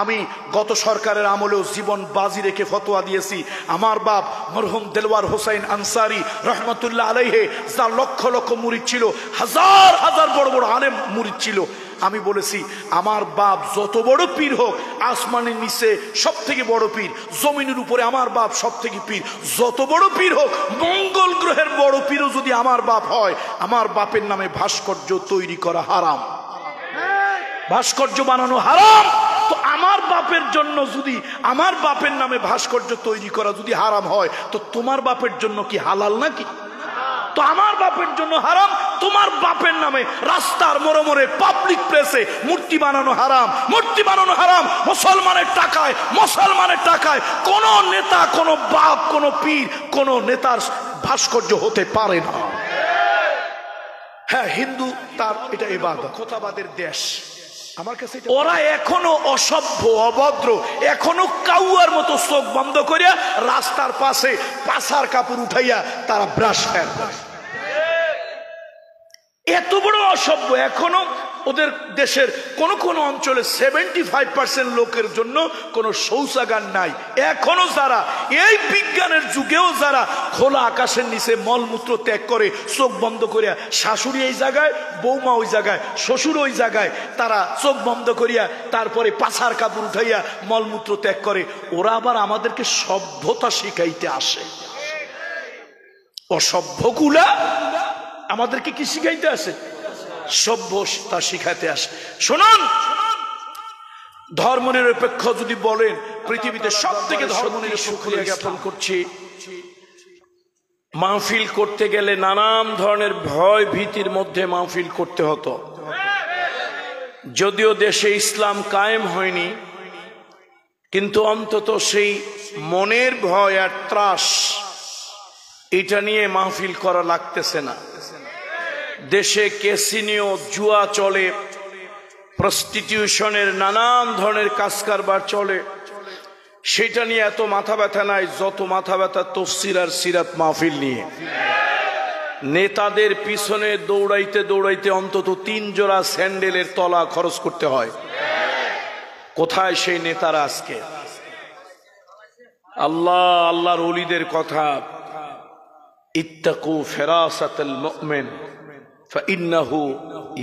আমি গত সরকারের আমলেও জীবন বাজি রেখে ফতোয়া দিয়েছি। আমার বাপ মরহুম দেলওয়ার হোসেন আনসারী রহমতুল্লাহ আলাইহে, যার লক্ষ লক্ষ মুরিদ ছিল, হাজার হাজার বড় বড় আলেম মুরিদ ছিল, আমি বলেছি আমার বাপ যত বড় পীর হোক, আসমানের নিচে সব থেকে বড় পীর, জমিনের উপরে আমার বাপ সব থেকে পীর, যত বড় পীর হোক, মঙ্গল গ্রহের বড় পীরও যদি আমার বাপ হয়, আমার বাপের নামে ভাস্কর্য তৈরি করা হারাম, ভাস্কর্য বানানো হারাম। তো আমার বাপের জন্য যদি, আমার বাপের নামে ভাস্কর্য তৈরি করা যদি হারাম হয়, তো তোমার বাপের জন্য কি হালাল নাকি? তো আমার বাপের জন্য হারাম, তোমার বাপের নামে রাস্তার মোড়ে মোড়ে পাবলিক প্লেসে মূর্তি বানানো হারাম, মূর্তি বানানো হারাম। মুসলমানের টাকায়, মুসলমানের টাকায় কোন নেতা, কোন বাপ, কোন পীর, কোন নেতার ভাস্কর্য হতে পারে না। হ্যাঁ, হিন্দু তার এটা ইবাদত, খোতাবাদের দেশ। আমার কাছে ওরা এখনো অসভ্য, অভদ্র, এখনো কাউয়ার মতো চোখ বন্ধ করিয়া রাস্তার পাশে পাছার কাপড় উঠাইয়া তারা ব্রাশ ফেল, এত বড় অসভ্য। এখনো ওদের দেশের কোন কোন অঞ্চলে 75% লোকের জন্য কোন শৌচাগার নাই। এখনো যারা এই বিজ্ঞানের যুগেও যারা খোলা আকাশের নিচে মলমূত্র ত্যাগ করে চোখ বন্ধ করিয়া, শাশুড়ি এই জায়গায়, বৌমা ওই জায়গায়, শ্বশুর ওই জায়গায়, তারা চোখ বন্ধ করিয়া তারপরে পাছার কাপড় উঠাইয়া মলমূত্র ত্যাগ করে, ওরা আবার আমাদেরকে সভ্যতা শিখাইতে আসে। অসভ্যগুলা আমাদেরকে কি শিখাইতে আসে? সভ্যতা শিখাতে আসে। শুনুন, ধর্মনিরপেক্ষ যদি বলেন, পৃথিবীতে সব থেকে ধর্মনিরপেক্ষ শুকরিয়া জ্ঞাপন করছি। মাহফিল করতে গেলে নানান ধরনের ভয় ভীতির মধ্যে মাহফিল করতে হতো। যদিও দেশে ইসলাম কায়েম হয়নি, কিন্তু অন্তত সেই মনের ভয় আর ত্রাস, এটা নিয়ে মাহফিল করা লাগতেছে না। দেশে ক্যাসিনো, জুয়া চলে, প্রস্টিটিউশনের নানান ধরনের কাজ কারবার চলে, সেটা নিয়ে এত মাথা ব্যথা নাই যত মাথা ব্যথা তফসির আর সিরাত মাহফিল নিয়ে। নেতাদের পিছনে দৌড়াইতে দৌড়াইতে অন্তত 3 জোড়া স্যান্ডেলের তলা খরচ করতে হয়। কোথায় সেই নেতারা আজকে? আল্লাহ, আল্লাহর ওলিদের কথা, ইত্তাকু ফিরাসাতাল মুমিন ফাইন্নাহু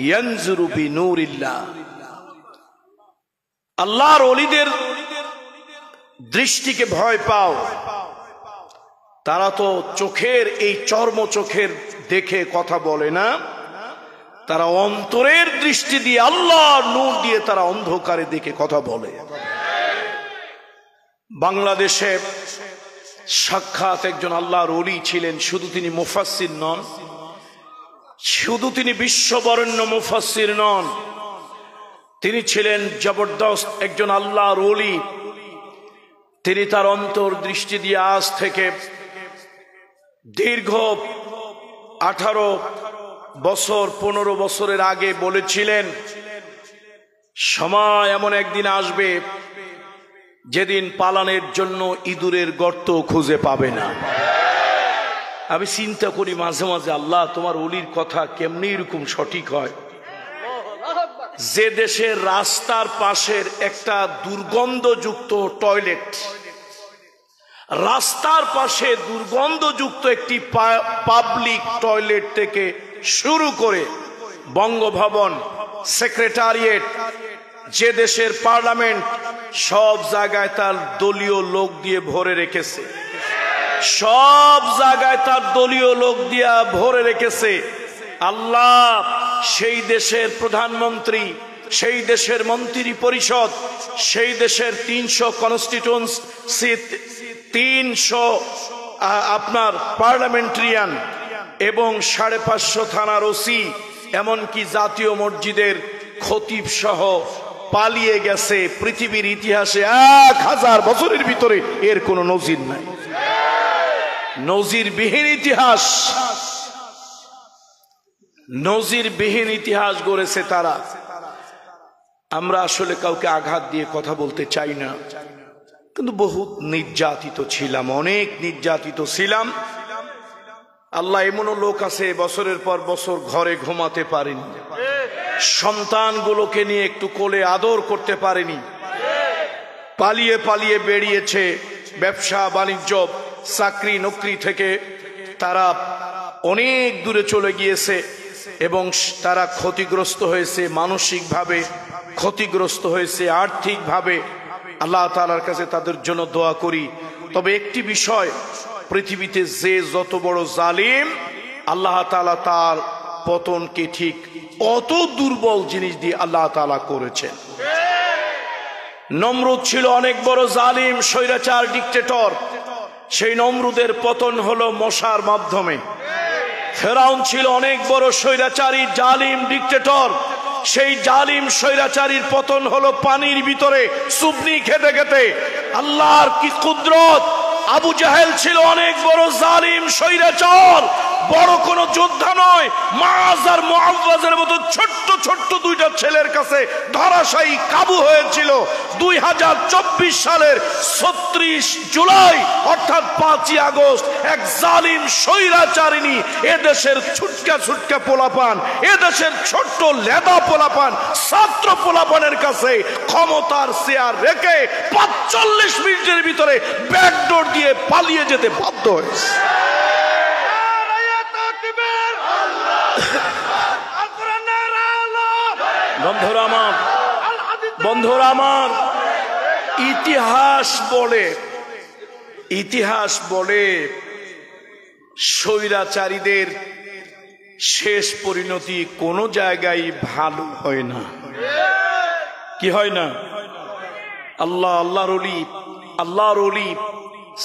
ইয়ানজুরু বিনূরিল্লাহ। আল্লাহর ওলিদের দৃষ্টিকে ভয় পাও। তারা তো চোখের, এই চর্ম চোখের দেখে কথা বলে না, তারা অন্তরের দৃষ্টি দিয়ে, আল্লাহর নূর দিয়ে তারা অন্ধকারে দেখে কথা বলে। বাংলাদেশে সাক্ষাৎ একজন আল্লাহর ওলি ছিলেন। শুধু তিনি মুফাসসির নন, শুধু তিনি বিশ্ববরেণ্য মুফাসসির নন, তিনি ছিলেন জবরদস্ত একজন আল্লাহর ওলি। তিনি তার অন্তর দৃষ্টি দিয়ে আজ থেকে দীর্ঘ 18 বছর 15 বছরের আগে বলেছিলেন, সময় এমন একদিন আসবে যেদিন পালানের জন্য ইঁদুরের গর্ত খুঁজে পাবে না। আমি চিন্তা করি মাঝে মাঝে, আল্লাহ, তোমার ওলির কথা কেমনি এরকম সঠিক হয়? যে দেশের রাস্তার পাশের একটা দুর্গন্ধযুক্ত টয়লেট, রাস্তার পাশে দুর্গন্ধযুক্ত একটি পাবলিক টয়লেট থেকে শুরু করে বঙ্গভবন, সেক্রেটারিয়েট, যে দেশের পার্লামেন্ট, সব জায়গায় তার দলীয় লোক দিয়ে ভরে রেখেছে, সব জায়গায় তার দলীয় লোক দিয়া ভরে রেখেছে। আল্লাহ, সেই দেশের প্রধানমন্ত্রী, সেই দেশের মন্ত্রী পরিষদ, সেই দেশের 300 কনস্টিটিউয়েন্সি, 300 আপনার পার্লামেন্টারিয়ান এবং 550 থানার ওসি, এমনকি জাতীয় মসজিদের খতিব সহ পালিয়ে গেছে। পৃথিবীর ইতিহাসে 1000 বছরের ভিতরে এর কোনো নজির নাই, নজিরবিহীন ইতিহাস, নজিরবিহীন ইতিহাস গড়েছে তারা। আমরা আসলে কাউকে আঘাত দিয়ে কথা বলতে চাই না, কিন্তু বহুত নির্যাতিত ছিলাম, অনেক নির্যাতিত ছিলাম। আল্লাহ, এমনও লোক আছে বছরের পর বছর ঘরে ঘুমাতে পারেনি, সন্তানগুলোকে নিয়ে একটু কোলে আদর করতে পারেনি, পালিয়ে পালিয়ে বেরিয়েছে ব্যবসা বাণিজ্য চাকরি নকরি থেকে, তারা অনেক দূরে চলে গিয়েছে এবং তারা ক্ষতিগ্রস্ত হয়েছে, মানসিকভাবে ক্ষতিগ্রস্ত হয়েছে, আর্থিকভাবে। আল্লাহ তাআলার কাছে তাদের জন্য দোয়া করি। তবে একটি বিষয়, পৃথিবীতে যে যত বড় জালিম, আল্লাহ তাআলা তার পতনকে ঠিক অত দুর্বল জিনিস দিয়ে আল্লাহ তাআলা করেছেন। নমরুদ ছিল অনেক বড় জালিম, স্বৈরাচার, ডিক্টেটর। সেই নমরুদের পতন হলো মশার মাধ্যমে। ফেরাউন ছিল অনেক বড় স্বৈরাচারী, জালিম, ডিক্টেটর। সেই জালিম স্বৈরাচারীর পতন হলো পানির ভিতরে সুবনি খেতে খেতে। আল্লাহর কি কুদরত! আবু জাহেল ছিল অনেক বড় জালিম, স্বৈরাচার, বড় কোন যোদ্ধা নয়। মাআজ আর মুআওয়াজের মতো ছোট্ট ছোট্ট দুইটা ছেলের কাছে ধরাশায়ী কাবু হয়েছিল। 2024 সালের 36 জুলাই অর্থাৎ 5ই আগস্ট এক জালিম স্বৈরাচারিণী এদেশের ছুটকা ছুটকা পোলাপান, এদেশের ছোট্ট লেদা পোলাপান, ছাত্র পোলাপানের কাছে ক্ষমতার চেয়ার রেখে 45 মিনিটের ভিতরে ব্যাকডোর দিয়ে পালিয়ে যেতে বাধ্য হয়েছে। বন্ধুরা আমার, ইতিহাস বলে স্বৈরাচারীদের শেষ পরিণতি কোনো জায়গায় ভালো হয় না। কি হয় না? আল্লাহর ওলি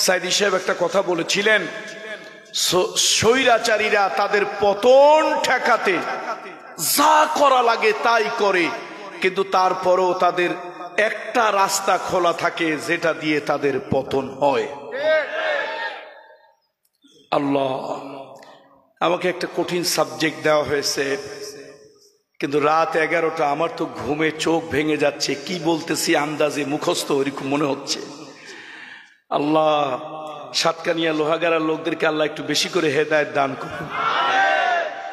সাইদি সাহেব একটা কথা বলেছিলেন, স্বৈরাচারীরা তাদের পতন ঠেকাতে যা করা লাগে তাই করে, কিন্তু তারপরও তাদের একটা রাস্তা খোলা থাকে যেটা দিয়ে তাদের পতন হয়। আল্লাহ, আমাকে একটা কঠিন সাবজেক্ট দেওয়া হয়েছে, কিন্তু রাত 11টা, আমার তো ঘুমে চোখ ভেঙে যাচ্ছে। কি বলতেছি আন্দাজে মুখস্থ ওরকম মনে হচ্ছে। আল্লাহ, সাতকানিয়া লোহাগাড়ার লোকদেরকে আল্লাহ একটু বেশি করে হেদায়েত দান করুন।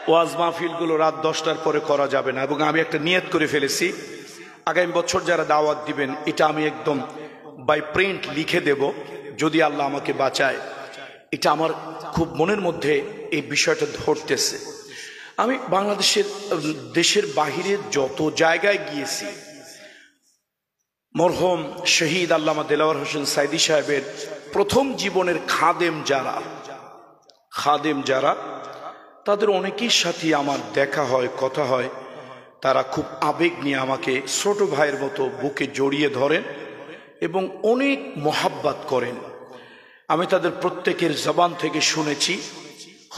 ওয়াজ মাহফিল গুলো রাত 10টার পরে করা যাবে না, এবং আমি একটা নিয়ত করে ফেলেছি, আগামী বছর যারা দাওয়াত দিবেন এটা আমি একদম বাই প্রিন্ট লিখে দেব, যদি আল্লাহ আমাকে বাঁচায়। এটা আমার খুব মনের মধ্যে এই বিষয়টা ধরতেছে। আমি বাংলাদেশের, দেশের বাহিরে যত জায়গায় গিয়েছি, মরহুম শহীদ আল্লামা দেলাওয়ার হোসেন সাইদি সাহেবের প্রথম জীবনের খাদেম যারা তাদের অনেকের সাথে আমার দেখা হয়, কথা হয়। তারা খুব আবেগ নিয়ে আমাকে ছোট ভাইয়ের মতো বুকে জড়িয়ে ধরেন এবং অনেক মোহাব্বত করেন। আমি তাদের প্রত্যেকের জবান থেকে শুনেছি,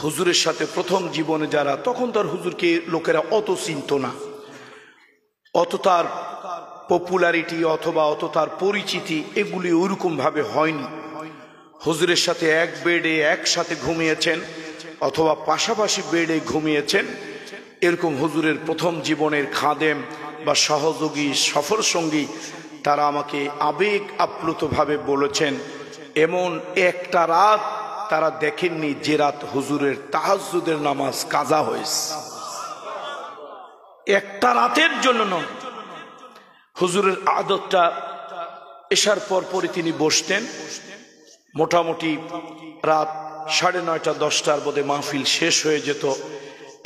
হুজুরের সাথে প্রথম জীবনে যারা, তখন তার হুজুরকে লোকেরা অত চিনত না, অত তার পপুলারিটি অথবা অত তার পরিচিতি এগুলি ওইরকম ভাবে হয়নি। হুজুরের সাথে এক বেডে একসাথে ঘুমিয়েছেন অথবা পাশাপাশি বেডে ঘুমিয়েছেন, এরকম হুজুরের প্রথম জীবনের খাদেম বা সহযোগী, সফর সঙ্গী, তারা আমাকে আবেগ আপ্লুত ভাবে বলেছেন, এমন একটা রাত তারা দেখেননি যে রাত হুজুরের তাহাজ্জুদের নামাজ কাজা হয়েছে। একটা রাতের জন্য নয়। হুজুরের আদতটা এশার পরপরই তিনি বসতেন, মোটামুটি রাত 9:30 10টার মধ্যে মাহফিল শেষ হয়ে যেত,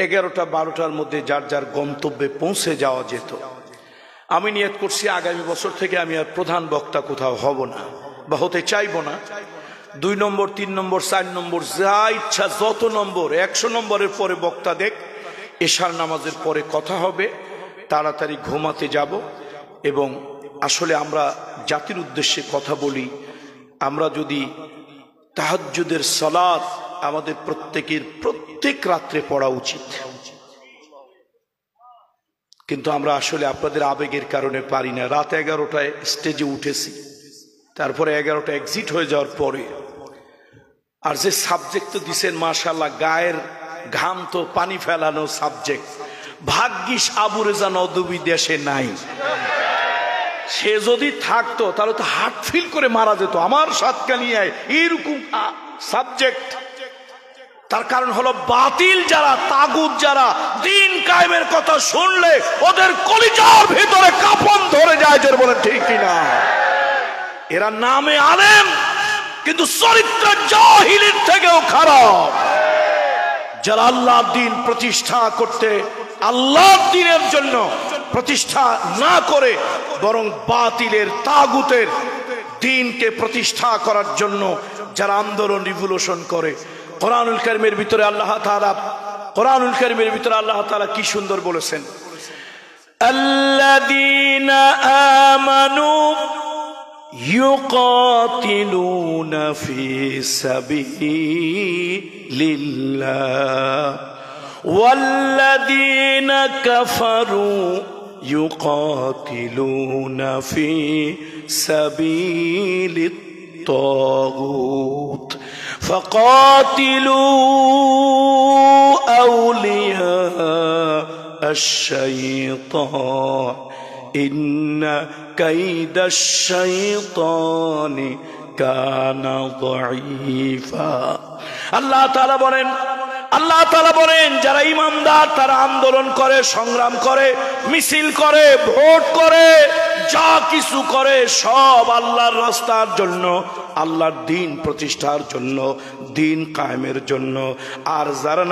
11টা 12টার মধ্যে যার যার গন্তব্যে পৌঁছে যাওয়া যেত। আমি নিয়ত করছি আগামী বছর থেকে আমি আর প্রধান বক্তা কোথাও হব না বা হতে চাইবো না। 2 নম্বর 3 নম্বর 4 নম্বর যা ইচ্ছা, যত নম্বর, 100 নম্বরের পরে বক্তা দেখ, এশার নামাজের পরে কথা হবে, তাড়াতাড়ি ঘুমাতে যাব। এবং আসলে আমরা জাতির উদ্দেশ্যে কথা বলি, আমরা যদি তাহাজ্জুদের সালাত আমাদের প্রত্যেকের প্রত্যেক রাত্রে পড়া উচিত, কিন্তু আমরা আসলে আপনাদের আবেগের কারণে পারি না। রাত 11টায় স্টেজে উঠেছি, তারপরে 11টা এক্সিট হয়ে যাওয়ার পরে, আর যে সাবজেক্ট তো দিছেন মাশাআল্লাহ, গায়ের ঘাম তো পানি ফেলানো সাবজেক্ট। ভাগ্যিস আবু রেজা নদভী দেশে নাই, সে যদি থাকতো তাহলে তো হার্ট ফিল করে মারা যেত আমার সাতকানিয়ায় এইরকম সাবজেক্ট। তার কারণ হলো বাতিল যারা, তাগুত যারা দিন কায়েমের কথা শুনলে ওদের কলিজার ভিতরে কাঁপন ধরে যায়, যে বলেন ঠিক কিনা। এরা নামে আলেম কিন্তু চরিত্র জাহিলের থেকেও খারাপ। যারা আল্লাহর দ্বীন প্রতিষ্ঠা করতে, আল্লাহর দ্বীনের জন্য প্রতিষ্ঠা না করে বরং বাতিলের তাগুতের দ্বীনকে প্রতিষ্ঠা করার জন্য যারা আন্দোলন রিভলিউশন করে। কোরআনুল কারীমের ভিতরে আল্লাহ তাআলা কি সুন্দর বলেছেন, আল্লাযীনা আমানু ইউকাতিলুনা ফি সাবিলিল্লাহ ওয়াল্লাযীনা কাফারু ইউকাতিলুনা ফি সাবিলিত তাগুত ফাকাতিলু আউলিয়া আশ-শাইতান ইন্না কাইদাশ-শাইতানি কানা যায়ীফা। আল্লাহ তাআলা বলেন যারা ঈমানদার তারা আন্দোলন করে, সংগ্রাম করে, মিছিল করে, ভোট করে, যা কিছু করে সব আল্লাহর রাস্তার জন্য, আল্লাহর দ্বীন প্রতিষ্ঠার জন্য, দ্বীন কায়েমের জন্য। আর যারা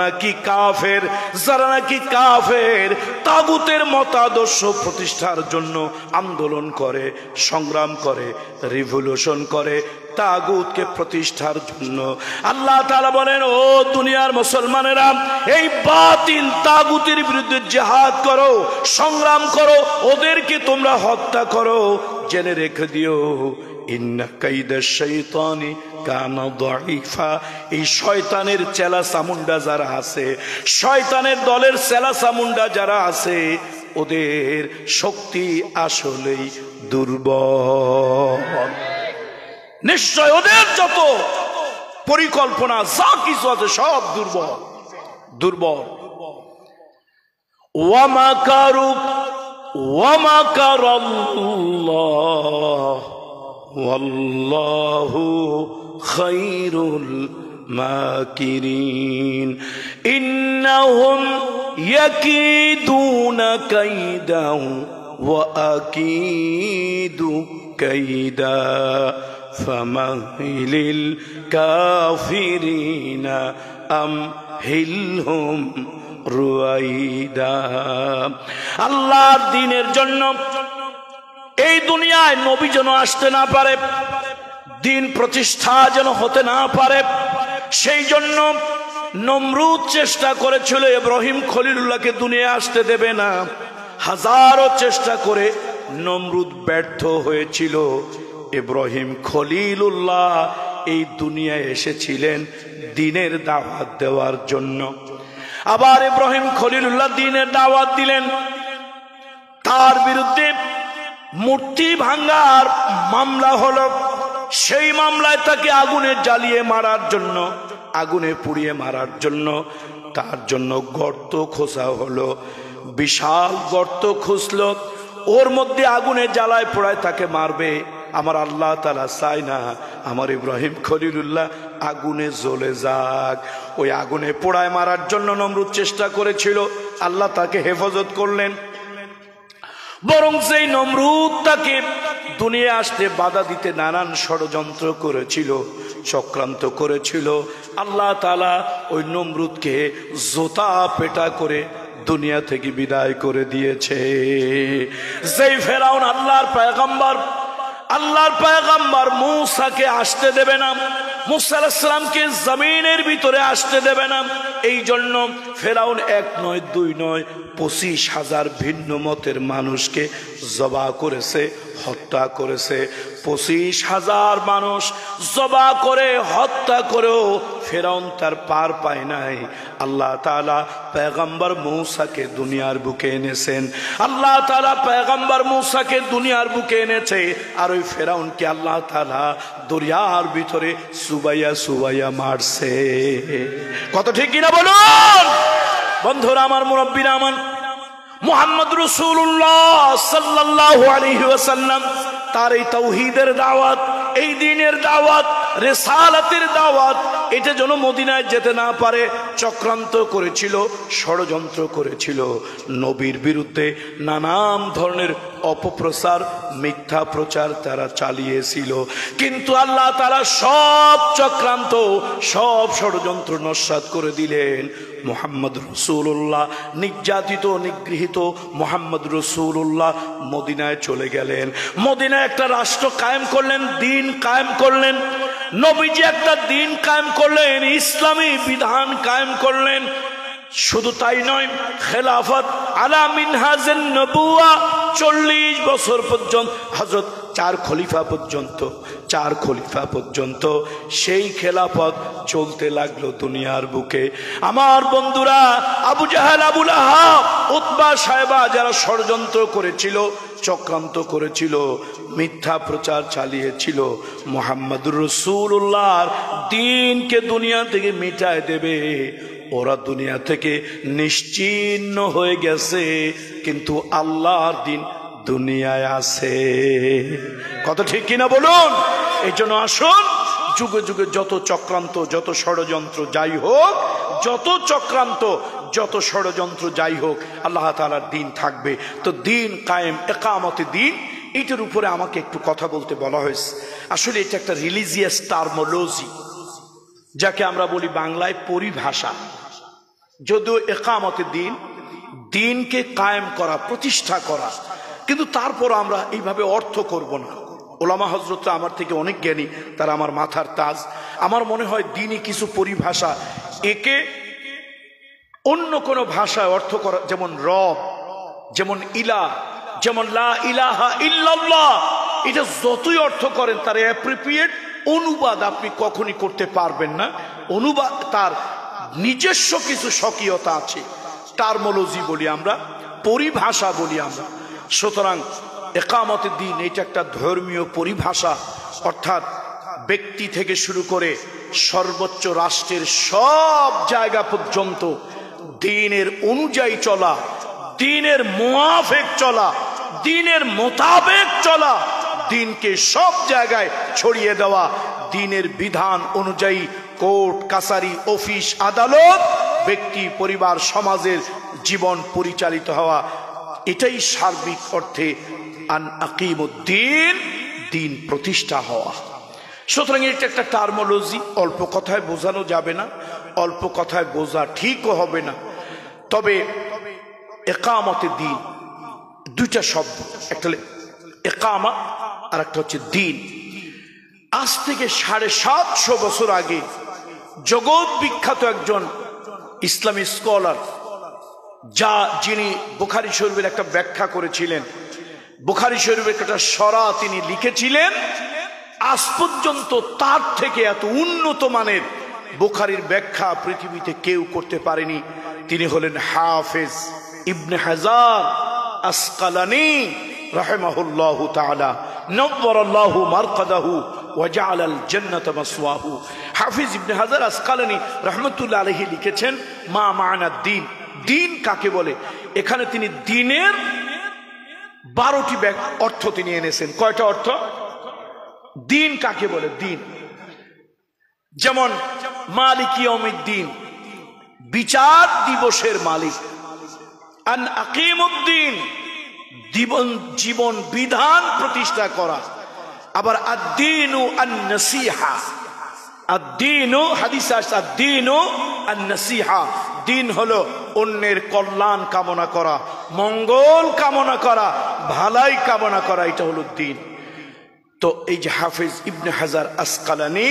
নাকি কাফের তাগুতের মতাদর্শ প্রতিষ্ঠার জন্য আন্দোলন করে, সংগ্রাম করে, রিভলিউশন করে তাগুতকে প্রতিষ্ঠার জন্য, আল্লাহ তাআলা বলেন ও দুনিয়ার মুসলমানেরা এই বাতিল তাগুতের বিরুদ্ধে জিহাদ করো, সংগ্রাম করো, ওদেরকে তোমরা হত্যা করো। জেনে রেখে দিও ইন্না কাইদাশ-শাইতানি কানা যায়ীফা। এই শয়তানের চেলা চামুন্ডা যারা আছে, শয়তানের দলের চেলা চামুন্ডা যারা আছে, ওদের শক্তি আসলেই দুর্বল। নিশ্চয় ওদের যত পরিকল্পনা যা কিছু আছে সব দুর্বল। ওয়া মাকারাল্লাহ ওয়াল্লাহু খায়রুল মাকিরিন ইন্নাহুম ইয়াকিদুনা কাইদাও ওয়া আকিদু কাইদা ফামাহিলিল কাফিরিনা আমহিলহুম রুয়াইদা। আল্লাহর দ্বীনের জন্য এই দুনিয়ায় নবী যেন আসতে না পারে, দ্বীন প্রতিষ্ঠা যেন হতে না পারে, সেই জন্য নমরুদ চেষ্টা করেছিল ইব্রাহিম খলিলুল্লাহকে দুনিয়ায় আসতে দেবে না। হাজারো চেষ্টা করে নমরুদ ব্যর্থ হয়েছিল। ইব্রাহিম খলিলুল্লাহ এই দুনিয়ায় এসেছিলেন দ্বীনের দাওয়াত দেওয়ার জন্য। আবার ইব্রাহিম খলিলুল্লাহ দ্বীনের দাওয়াত দিলেন, তার বিরুদ্ধে মূর্তি ভাঙার মামলা হলো। সেই মামলায় তাকে আগুনে জ্বালিয়ে মারার জন্য, আগুনে পুড়িয়ে মারার জন্য তার জন্য গর্ত খোঁজা হলো। বিশাল গর্ত খুঁজলো, ওর মধ্যে আগুনে জ্বালায় পোড়ায় তাকে মারবে। আমার আল্লাহ তাআলা চায় না আমার ইব্রাহিম খলিলুল্লাহ আগুনে জ্বলে যাক। ওই আগুনে পোড়ায় মারার জন্য নমরুদ চেষ্টা করেছিল, আল্লাহ তাকে হেফাজত করলেন। বরং সেই নমরুদ তাকে দুনিয়া আসতে বাধা দিতে নানান ষড়যন্ত্র করেছিল, চক্রান্ত করেছিল। আল্লাহ তাআলা ওই নমরুদকে জোতা পেটা করে দুনিয়া থেকে বিদায় করে দিয়েছে। যেই ফেরাউন আল্লাহর পয়গম্বর মূসাকে আসতে দেবে না, মূসা আলাইহিস সালামকে জমিনের ভিতরে আসতে দেবে না, এই জন্য ফেরাউন 1 নয় 2 নয় 25,000 ভিন্ন মতের মানুষকে জবাই করেছে, হত্যা করেছে। 25,000 মানুষ জবাই করে হত্যা করেও ফেরাউন তার পার পায় নাই। আল্লাহ তাআলা পয়গম্বর মূসাকে দুনিয়ার বুকে এনেছেন, আল্লাহ তাআলা পয়গম্বর মূসাকে দুনিয়ার বুকে এনেছে। আর ওই ফেরাউনকে আল্লাহ তাআলা দরিয়ার ভিতরে সুবাইয়া মারছে। কত ঠিক কিনা বলুন বন্ধুরা আমার, মুরব্বীরা আমার, মুহাম্মদ রাসূলুল্লাহ সাল্লাল্লাহু আলাইহি ওয়াসাল্লাম তার এই তাওহীদের দাওয়াত, এই দ্বীনের দাওয়াত রিসালাতের দাওয়াত এটা যেন মদিনায় যেতে না পারে চক্রান্ত করেছিল, ষড়যন্ত্র করেছিল। নবীর বিরুদ্ধে নানান ধরনের অপপ্রচার, মিথ্যা প্রচার তারা চালিয়েছিল। কিন্তু আল্লাহ তাআলা সব চক্রান্ত, সব ষড়যন্ত্র নস্যাৎ করে দিলেন। মুহাম্মদ রাসূলুল্লাহ নির্যাতিত, নিগৃহীত মুহাম্মদ রাসূলুল্লাহ মদিনায় চলে গেলেন। মদিনায় একটা রাষ্ট্র কায়েম করলেন, দিন কায়েম করলেন। নবীজি একটা দিন কায়েম করলেন, ইসলামী বিধান কায়েম করলেন। শুধু তাই নয়, খেলাফত আলা মিনহাজেন নবুয়া 40 বছর পর্যন্ত, হযরত 4 খলিফা পর্যন্ত সেই খেলাফত চলতে লাগলো দুনিয়ার বুকে। আমার বন্ধুরা, আবু জাহেল, আবু লাহাব, উতবা, সায়বা যারা ষড়যন্ত্র করেছিল, চক্রান্ত করেছিল, মিথ্যা প্রচার চালিয়েছিল, মুহাম্মদুর রাসূলুল্লাহর দ্বীনকে দুনিয়া থেকে মিটায় দেবে, ওরা দুনিয়া থেকে নিশ্চিহ্ন হয়ে গেছে। কিন্তু আল্লাহর দ্বীন দুনিয়ায় আছে। কত ঠিক কিনা বলুন? এই জন্য আসুন, যুগে যুগে যত চক্রান্ত, যত ষড়যন্ত্র যাই হোক, যত চক্রান্ত, যত ষড়যন্ত্র যাই হোক, আল্লাহ তাআলার দ্বীন থাকবে। তো দ্বীন কায়েম, ইকামতে দ্বীন, এটার উপরে আমাকে একটু কথা বলতে বলা হয়েছে। আসলে এটা একটা রিলিজিয়াস টার্মোলজি, যাকে আমরা বলি বাংলায় পরিভাষা। যদিও ইকামতে দ্বীন, দ্বীনকে কায়েম করা, প্রতিষ্ঠা করা, কিন্তু তারপর আমরা এইভাবে অর্থ করব না। ওলামা হযরতরা আমার থেকে অনেক জ্ঞানী, তারা আমার মাথার তাজ। আমার মনে হয় দ্বীনই কিছু পরিভাষা, একে অন্য কোনো ভাষায় অর্থ করা, যেমন রব, যেমন ইলাহ, যেমন লা ইলাহা ইল্লাল্লাহ, এটা যতই অর্থ করেন তার অ্যাপ্রোপ্রিয়েট অনুবাদ আপনি কখনই করতে পারবেন না। অনুবাদ তার নিজস্ব কিছু স্বকীয়তা আছে, টার্মোলজি বলি আমরা, পরিভাষা বলি আমরা। সুতরাং ইকামতে দ্বীন এটা একটা ধর্মীয় পরিভাষা, অর্থাৎ ব্যক্তি থেকে শুরু করে সর্বোচ্চ রাষ্ট্রের সব জায়গা পর্যন্ত দ্বীনের অনুযায়ী চলা, দ্বীনের মুআফিক চলা, দ্বীনের মোতাবেক চলা, দ্বীনকে সব জায়গায় ছড়িয়ে দেওয়া, দ্বীনের বিধান অনুযায়ী কোর্ট কাছারি, অফিস আদালত, ব্যক্তি পরিবার সমাজের জীবন পরিচালিত হওয়া, এটাই সার্বিক অর্থে আন আকিমুদ্দিন, দ্বীন প্রতিষ্ঠা হওয়া। সুতরাং এটা একটা টার্মোলজি, অল্প কথায় বোঝানো যাবে না, অল্প কথায় বোঝা ঠিকও হবে না। তবে ইকামতে দ্বীন দুইটা শব্দ, একটা ইকামা আর একটা হচ্ছে দ্বীন। আজ থেকে 750 বছর আগে জগৎ বিখ্যাত একজন ইসলামী স্কলার, যিনি বুখারী শরীফের একটা ব্যাখ্যা করেছিলেন, বুখারী শরীফের একটা সরা তিনি লিখেছিলেন, আজ পর্যন্ত তার থেকে এত উন্নত মানের বুখারীর ব্যাখ্যা পৃথিবীতে কেউ করতে পারেনি। তিনি হলেন হাফেজ ইবনে হাজার আসকালানী রাহিমাহুল্লাহু তাআলা, নওয়ারাল্লাহু মারকাদাহু ওয়া জাআলাল জান্নাতা মাসওয়াহু। হাফিজ ইবনে হাজার আসকালানী রাহমাতুল্লাহ আলাইহি লিখেছেন মা মা'না দ্বীন, দ্বীন কাকে বলে। এখানে তিনি দ্বীনের 12টি অর্থ তিনি এনেছেন। কয়টা অর্থ? দ্বীন কাকে বলে, দ্বীন যেমন মালিক ইয়াউমিদ্দিন, বিচার দিবসের মালিক, আন আকিমুদ্দিন, জীবন বিধান প্রতিষ্ঠা করা। আবার আদ-দীনু আন-নাসিহা, আদ-দীনু হাদিসে আসছে আদ-দীনু আন-নাসিহা, দ্বীন হলো অন্যের কল্যাণ কামনা করা, মঙ্গল কামনা করা, ভালাই কামনা করা, এটা হলো দ্বীন। তো এই যে হাফেজ ইবনে হাজার আসকালানী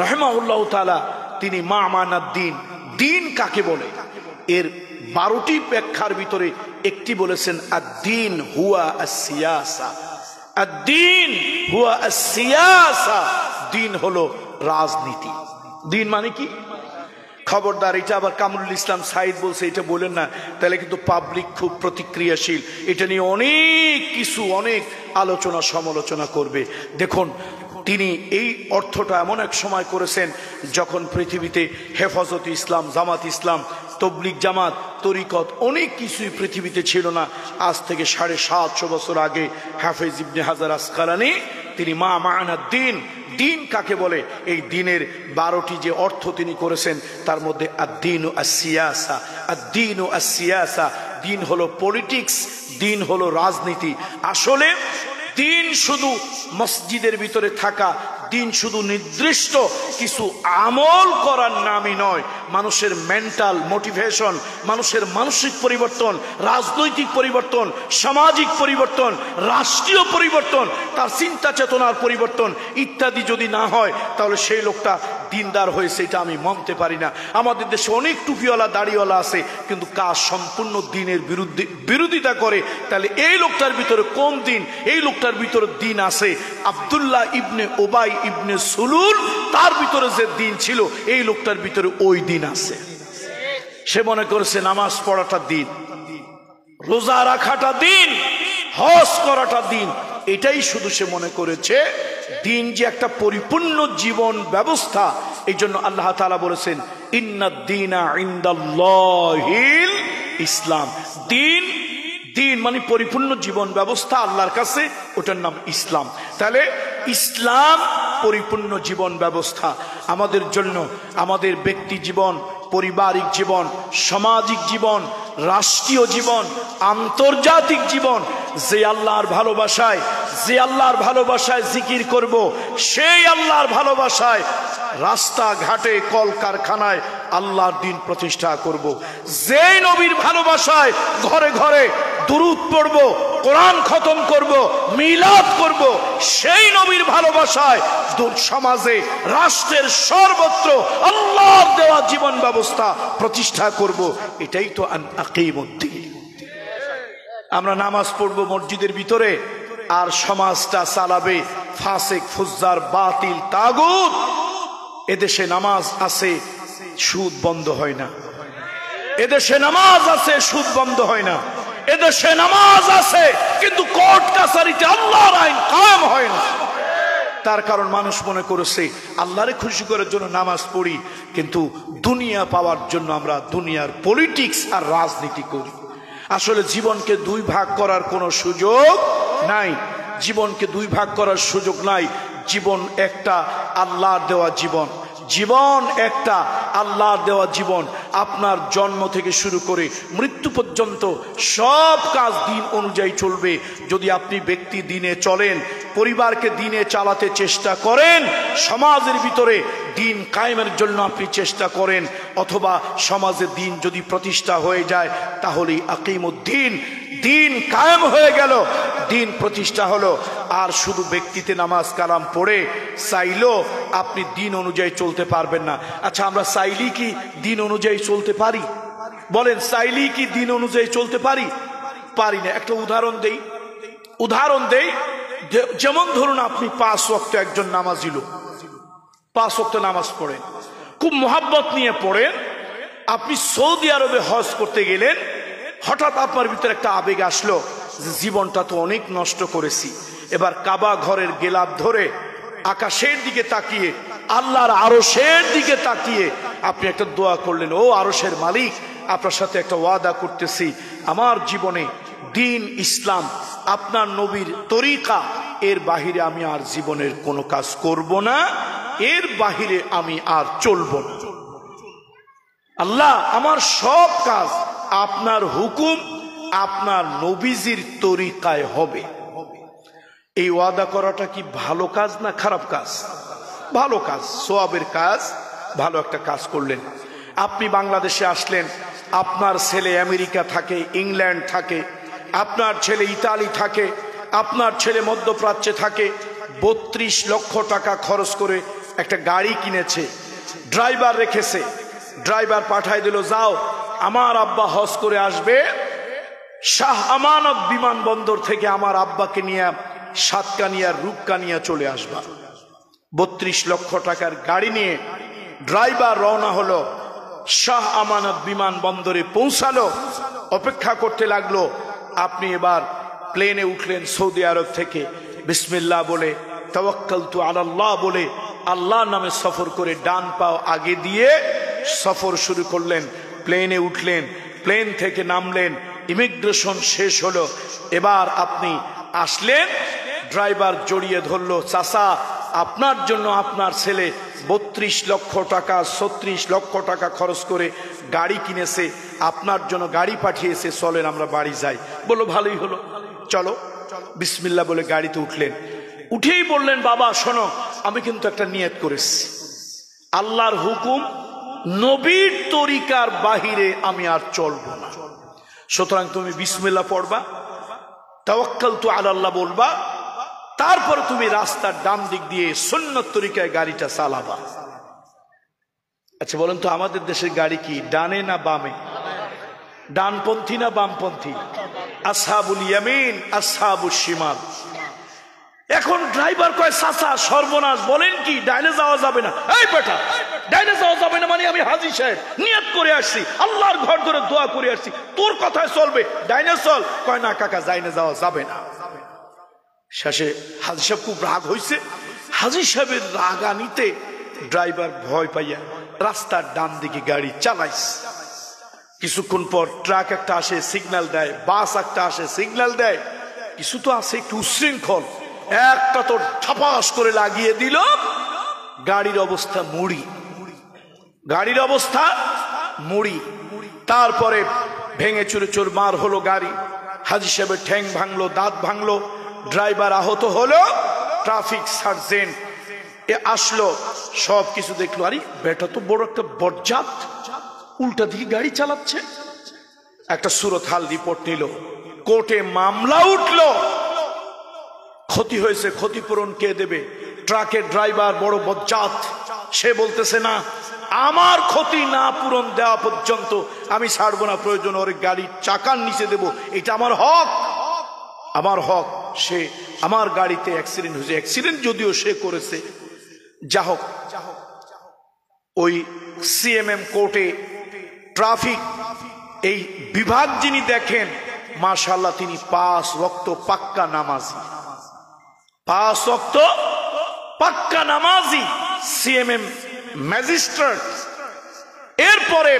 রাহিমাহুল্লাহু তাআলা, তিনি মা মা'না দ্বীন, দ্বীন কাকে বলে, এর 12টি ব্যাখ্যার ভিতরে একটি বলেছেন আদ-দীন হুয়া আস-সিয়াসা, আদ-দীন হুয়া আস-সিয়াসা, দ্বীন হলো রাজনীতি। দ্বীন মানে কি? খবরদার, এটা আবার কামরুল ইসলাম সাইদ বলছে, এটা বলেন না, তাহলে কিন্তু পাবলিক খুব প্রতিক্রিয়াশীল, এটা নিয়ে অনেক কিছু, অনেক আলোচনা সমালোচনা করবে। দেখুন, তিনি এই অর্থটা এমন এক সময় করেছেন যখন পৃথিবীতে হেফাজত ইসলাম, জামাত ইসলাম, তবলিগ জামাত, তরিকত, অনেক কিছুই পৃথিবীতে ছিল না। আজ থেকে 750 বছর আগে হাফেজ ইবনে হাজার আসকালানী তিনি মা মা'না দ্বীন, দিন কাকে বলে, এই দিনের 12টি যে অর্থ তিনি করেছেন তার মধ্যে আদ-দীনু আস-সিয়াসা, আদ-দীনু আস-সিয়াসা, দিন হলো পলিটিক্স, দিন হলো রাজনীতি। আসলে দিন শুধু মসজিদের ভিতরে থাকা, দিন শুধু নির্দিষ্ট কিছু আমল করার নামই নয়। মানুষের মেন্টাল মোটিভেশন, মানুষের মানসিক পরিবর্তন, রাজনৈতিক পরিবর্তন, সামাজিক পরিবর্তন, রাষ্ট্রীয় পরিবর্তন, তার চিন্তা চেতনার পরিবর্তন ইত্যাদি যদি না হয় তাহলে সেই লোকটা দিনদার হয়েছে এটা আমি মানতে পারি না। আমাদের দেশে অনেক টুপিওয়ালা দাড়িওয়ালা আছে কিন্তু কাজ সম্পূর্ণ দিনের বিরোধিতা করে, তাহলে এই লোকটার ভিতরে কোন দিন? এই লোকটার ভিতরে দিন আছে। আব্দুল্লাহ ইবনে উবাই ইবনে সুলুল, তার ভিতরে যে দিন ছিল এই লোকটার ভিতরে ওই দিন আছে। সে মনে করেছে নামাজ পড়াটা দিন, রোজা রাখাটা দিন, হজ করাটা দিন, এটাই শুধু সে মনে করেছে দিন যে একটা পরিপূর্ণ জীবন ব্যবস্থা। এই জন্য আল্লাহ তাআলা বলেছেন ইন্নাদ-দীনা ইনদাল্লাহিল ইসলাম। দিন, দিন মানে পরিপূর্ণ জীবন ব্যবস্থা আল্লাহর কাছে, ওটার নাম ইসলাম। তাহলে ইসলাম পরিপূর্ণ জীবন ব্যবস্থা আমাদের জন্য। আমাদের ব্যক্তি জীবন, পারিবারিক জীবন, সামাজিক জীবন, রাষ্ট্রীয় জীবন, আন্তর্জাতিক জীবন, যে আল্লাহর ভালোবাসায়, যে আল্লাহর ভালোবাসায় জিকির করব, সেই আল্লাহর ভালোবাসায় রাস্তাঘাটে কলকারখানায় আল্লাহর দিন প্রতিষ্ঠা করব। যেই নবীর ভালোবাসায় ঘরে ঘরে দুরূদ পড়ব, কোরআন খতম করব, মিলাদ করব, সেই নবীর ভালোবাসায় সমাজে, রাষ্ট্রের সর্বত্র আল্লাহর দেওয়া জীবন ব্যবস্থা প্রতিষ্ঠা করব। এটাই তো আকিমুদ্দিন। আমরা নামাজ পড়ব মসজিদের ভিতরে আর সমাজটা চালাবে ফাসিক, ফুজ্জার, বাতিল, তাগুত। এদেশে নামাজ আছে, সুদ বন্ধ হয় না। এদেশে নামাজ আছে, সুদ বন্ধ হয় না। এদেশে নামাজ আছে কিন্তু কোর্ট কাছারিতে আল্লাহর আইন কায়েম হয় না। তার কারণ মানুষ মনে করেছে আল্লাহরে খুশি করার জন্য নামাজ পড়ি, কিন্তু দুনিয়া পাওয়ার জন্য আমরা দুনিয়ার পলিটিক্স আর রাজনীতি করি। আসলে জীবনকে দুই ভাগ করার কোনো সুযোগ নাই। জীবনকে দুই ভাগ করার সুযোগ নাই। জীবন একটা আল্লাহর দেওয়া জীবন, জীবন একটা আল্লাহর দেওয়া জীবন। আপনার জন্ম থেকে শুরু করে মৃত্যু পর্যন্ত সব কাজ দিন অনুযায়ী চলবে। যদি আপনি ব্যক্তি দিনে চলেন, পরিবারকে দিনে চালাতে চেষ্টা করেন, সমাজের ভিতরে দিন কায়েমের জন্য আপনি চেষ্টা করেন, অথবা সমাজে দিন যদি প্রতিষ্ঠা হয়ে যায় তাহলেই আকিমুদ্দিন, দিন কায়েম হয়ে গেল, দিন প্রতিষ্ঠা হলো। আর শুধু ব্যক্তিতে নামাজ কালাম পড়ে চাইলো আপনি দিন অনুযায়ী চলতে পারবেন না। আচ্ছা, আমরা চাইলেই কি দিন অনুযায়ী চলতে পারি? বলেন, চাইলেই কি দিন অনুযায়ী চলতে পারি? পারি না। একটা উদাহরণ দেই। যেমন ধরুন আপনি 5 ওয়াক্ত একজন নামাজি লোক, 5 ওয়াক্ত নামাজ পড়েন, খুব মোহাব্বত নিয়ে পড়েন। আপনি সৌদি আরবে হজ করতে গেলেন, হঠাৎ আপনার ভিতরে একটা আবেগ আসলো যে জীবনটা তো অনেক নষ্ট করেছি, এবার কাবা ঘরের গেলাপ ধরে আকাশের দিকে তাকিয়ে, আল্লাহর আরশের দিকে তাকিয়ে আপনি একটা দোয়া করলেন, ও আরশের মালিক, আপনার সাথে একটা ওয়াদা করতেছি, আমার জীবনে দিন, ইসলাম, আপনার নবীর তরিকা, এর বাহিরে আমি আর জীবনের কোনো কাজ করব না, এর বাহিরে আমি আর চলব না। আল্লাহ, আমার সব কাজ আপনার হুকুম, আপনার নবীজির তরিকায় হবে। এই ওয়াদা করাটা কি ভালো কাজ না খারাপ কাজ? ভালো কাজ, সওয়াবের কাজ, ভালো একটা কাজ করলেন। আপনি বাংলাদেশে আসলেন, আপনার ছেলে আমেরিকা থাকে, ইংল্যান্ড থাকে, আপনার ছেলে ইতালি থাকে, আপনার ছেলে মধ্যপ্রাচ্যে থাকে। 32 লক্ষ টাকা খরচ করে একটা গাড়ি কিনেছে, ড্রাইভার রেখেছে, ড্রাইভার পাঠায় দিল, যাও আমার আব্বা হজ করে আসবে, শাহ আমানত বিমানবন্দর থেকে আমার আব্বাকে নিয়ে সাতকানিয়া, রূপকানিয়া চলে আসবা। 32 লক্ষ টাকার গাড়ি নিয়ে ড্রাইভার রওনা হলো, শাহ আমানত বিমানবন্দরে পৌঁছালো, অপেক্ষা করতে লাগলো। আপনি এবার প্লেনে উঠলেন সৌদি আরব থেকে, বিসমিল্লাহ বলে, তাওয়াক্কালতু আলাল্লাহ বলে, আল্লাহর নামে সফর করে ডান পাও আগে দিয়ে সফর শুরু করলেন। প্লেনে উঠলেন, প্লেন থেকে নামলেন, ইমিগ্রেশন শেষ হলো, এবার আপনি আসলেন ড্রাইভার জড়িয়ে ধরলো, চাচা আপনার জন্য আপনার ছেলে 32 লক্ষ টাকা 36 লক্ষ টাকা খরচ করে গাড়ি কিনেছে, আপনার জন্য গাড়ি পাঠিয়েছে, চলেন আমরা বাড়ি যাই। বললো ভালোই হলো, চলো। বিসমিল্লাহ বলে গাড়িতে উঠলেন। উঠেই বললেন, বাবা শোনো, আমি কিন্তু একটা নিয়ত করেছি, আল্লাহর হুকুম নবীর তরিকার বাহিরে আমি আর চলবো না, সুতরাং তুমি বিসমিল্লাহ পড়বা, তাওয়াক্কালতু আলাল্লাহ বলবা, তারপর তুমি রাস্তার ডান দিক দিয়ে সুন্নত তরিকায় গাড়িটা চালাবা। আচ্ছা বলেন তো, আমাদের দেশের গাড়ি কি ডানে না বামে? ডানপন্থী না বামপন্থী? আসহাবুল ইয়ামিন আসহাবুশ শিমাল। এখন ড্রাইভার কয়, চাচা সর্বনাশ, বলেন কি ডাইনে যাওয়া যাবে না? এই বেটা, ডাইনে যাওয়া যাবে না মানে আমি হাজী সাহেব নিয়ত করে আসছি, আল্লাহর ঘর ধরে দোয়া করে আসছি, তোর কথায় চলবে, ডাইনে চল। কয় না কাকা, ডাইনে যাওয়া যাবে না। শেষে হাজী সাহেব খুব রাগ হয়েছে। হাজী সাহেবের রাগানিতে ড্রাইভার ভয় পাইয়া রাস্তার ডান দিকে গাড়ি চালাইছে। কিছুক্ষণ পর ট্রাক একটা আসে, সিগন্যাল দেয়, বাস একটা আসে, সিগন্যাল দেয়, কিছু তো আছে একটু উচ্ছৃঙ্খল, একটা তো ঠাপাস করে লাগিয়ে দিল। গাড়ির অবস্থা মুড়ি, গাড়ির অবস্থা মুড়ি। তারপরে ভেঙে চুরে চোর মার হলো গাড়ি, হাজী সাহেবের ঠ্যাং ভাঙলো, দাঁত ভাঙলো, ড্রাইভার আহত হলো। ট্রাফিক সার্জেন্ট এ আসলো, সব কিছু দেখলো, আরে বেটা তো বড় একটা বজ্জাত, উল্টা দিকে গাড়ি চালাচ্ছে। একটা সুরত হাল রিপোর্ট নিল, কোর্টে মামলা উঠলো। ক্ষতি হয়েছে, ক্ষতিপূরণ কে দেবে? ট্রাকের ড্রাইভার বড় বজ্জাত, সে বলতেছে না, আমার ক্ষতি না পূরণ দেওয়া পর্যন্ত আমি ছাড়বো না, প্রয়োজন ওর গাড়ির চাকার নিচে দেব, এটা আমার হক, আমার হক। সে আমার গাড়িতে অ্যাক্সিডেন্ট হয়েছে, অ্যাক্সিডেন্ট যদিও সে করেছে, যা হোক। ওই সিএমএম কোর্টে ট্রাফিক এই বিভাগ যিনি দেখেন, মাশাআল্লাহ তিনি 5 ওয়াক্ত পাক্কা নামাজি, 5 ওয়াক্ত পাক্কা নামাজি সিএমএম ম্যাজিস্ট্রেট। এরপরে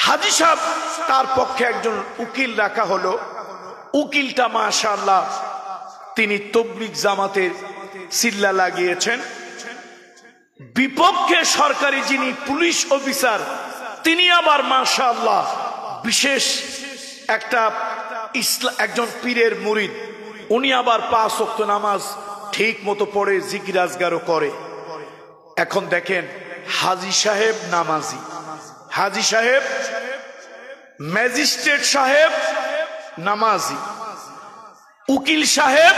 হাজী সাহেব, তার পক্ষে একজন উকিল রাখা হলো। উকিলটা মাশাআল্লাহ তিনি তাবলীগ জামাতের সিল্লা লাগিয়েছেন। বিপক্ষে সরকারি যিনি পুলিশ অফিসার, তিনি আবার মাশাআল্লাহ বিশেষ একটা একজন পীরের মুরিদ, উনি আবার 5 ওয়াক্ত নামাজ ঠিক মতো পড়ে, জিকির আজগারও করে। এখন দেখেন, হাজী সাহেব নামাজি, হাজী সাহেব, ম্যাজিস্ট্রেট সাহেব নামাজি, উকিল সাহেব,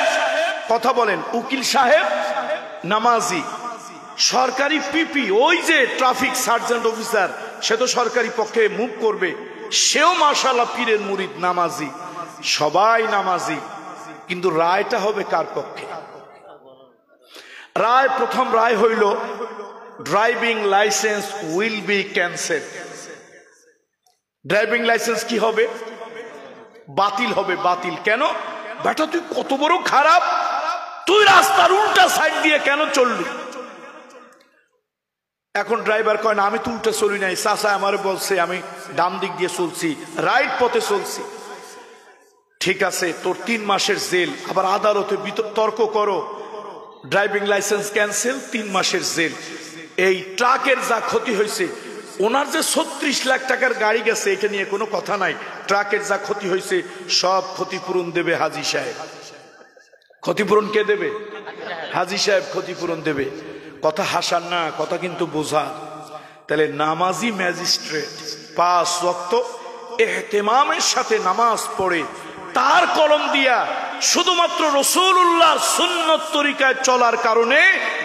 কথা বলেন, উকিল সাহেব নামাজি, সরকারি পিপি ওই যে ট্রাফিক সার্জেন্ট অফিসার, সে তো সরকারি পক্ষে মুভ করবে, সেও মাশাআল্লাহ পীরের মুরিদ নামাজি, সবাই নামাজি। কিন্তু রায়টা হবে কার পক্ষে? রায়, প্রথম রায় হইল driving licence will be cancel. Driving licence কি হবে? বাতিল হবে, বাতিল। কেন? বেটা তুই কত বড় খারাপ, তুই রাস্তার উল্টা সাইড দিয়ে কেন চললি? এখন ড্রাইভার কয় না, আমি তো উল্টা চলি নাই, চাচা আমার বলছে আমি ডান দিক দিয়ে চলছি, রাইট পথে চলছি। ঠিক আছে, তোর 3 মাসের জেল। আবার আদালতে তর্ক করো, ড্রাইভিং লাইসেন্স ক্যান্সেল, 3 মাসের জেল। এই ট্রাকের যা ক্ষতি হয়েছে, ওনার যে 36 লাখ টাকার গাড়ি গেছে, এটা নিয়ে কোনো কথা নাই, ট্রাকের যা ক্ষতি হয়েছে সব ক্ষতিপূরণ দেবে হাজী সাহেব। ক্ষতিপূরণ কে দেবে? হাজী সাহেব ক্ষতিপূরণ দেবে। কথা হাসান না, কথা কিন্তু বোঝা। তাহলে নামাজি ম্যাজিস্ট্রেট 5 ওয়াক্ত ইহতিমামের সাথে নামাজ পড়ে, তার কলম দিয়া শুধুমাত্র রাসূলুল্লাহর সুন্নত তরিকায় চলার কারণে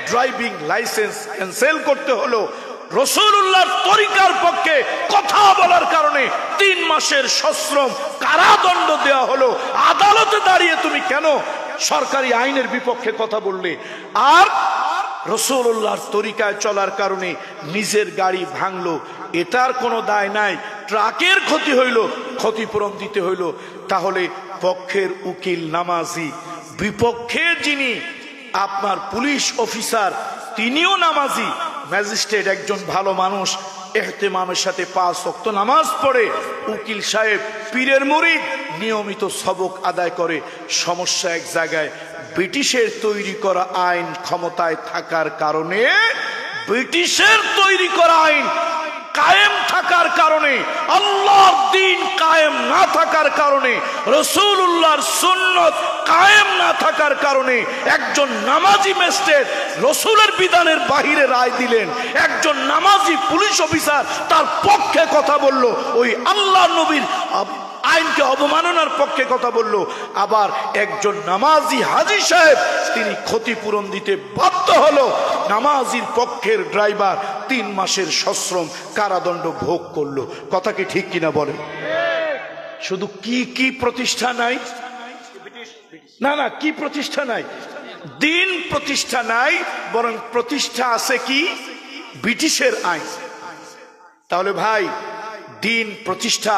ড্রাইভিং লাইসেন্স ক্যান্সেল করতে হলো। রাসূলুল্লাহর তরিকার পক্ষে কথা বলার কারণে 3 মাসের সশ্রম কারাদণ্ড দেওয়া হলো। আদালতে দাঁড়িয়ে তুমি কেন সরকারি আইনের বিপক্ষে কথা বললে? আর রাসূলুল্লাহর তরিকায় চলার কারণে নিজের গাড়ি ভাঙলো, এটার কোনো দায় নাই। ট্রাকের ক্ষতি হইল, ক্ষতিপূরণ দিতে হইল। তাহলে পক্ষের উকিল নামাজি, বিপক্ষে যিনি আপনার পুলিশ অফিসার, তিনিও নামাজি। ম্যাজিস্ট্রেট একজন ভালো মানুষ, ইহতিমামের সাথে 5 ওয়াক্ত নামাজ পড়ে, উকিল সাহেব পীরের মুরিদ নিয়মিত সবক আদায় করে। সমস্যা এক জায়গায়, ব্রিটিশের তৈরি করা আইন ক্ষমতায় থাকার কারণে, ব্রিটিশের তৈরি করা আইন কায়েম থাকার কারণে, আল্লাহর দ্বীন কায়েম না থাকার কারণে, রাসূলুল্লাহর সুন্নাত কায়েম না থাকার কারণে একজন নামাজি ম্যাজিস্ট্রেট রাসূলের বিধানের বাহিরে রায় দিলেন। একজন নামাজি পুলিশ অফিসার তার পক্ষে কথা বলল, ওই আল্লাহর নবীর আইনকে অবমাননার পক্ষে কথা বলল। আবার একজন নামাজি হাজী সাহেব তিনি ক্ষতিপূরণ দিতে বাধ্য হলো। নামাজির পক্ষের ড্রাইভার 3 মাসের সশ্রম কারাদণ্ড ভোগ করলো। কথা কি ঠিক কিনা বলেন? শুধু কি প্রতিষ্ঠা নাই? না, কি প্রতিষ্ঠা নাই? দিন প্রতিষ্ঠা নাই, বরং প্রতিষ্ঠা আছে কি? ব্রিটিশের আইন। তাহলে ভাই, দিন প্রতিষ্ঠা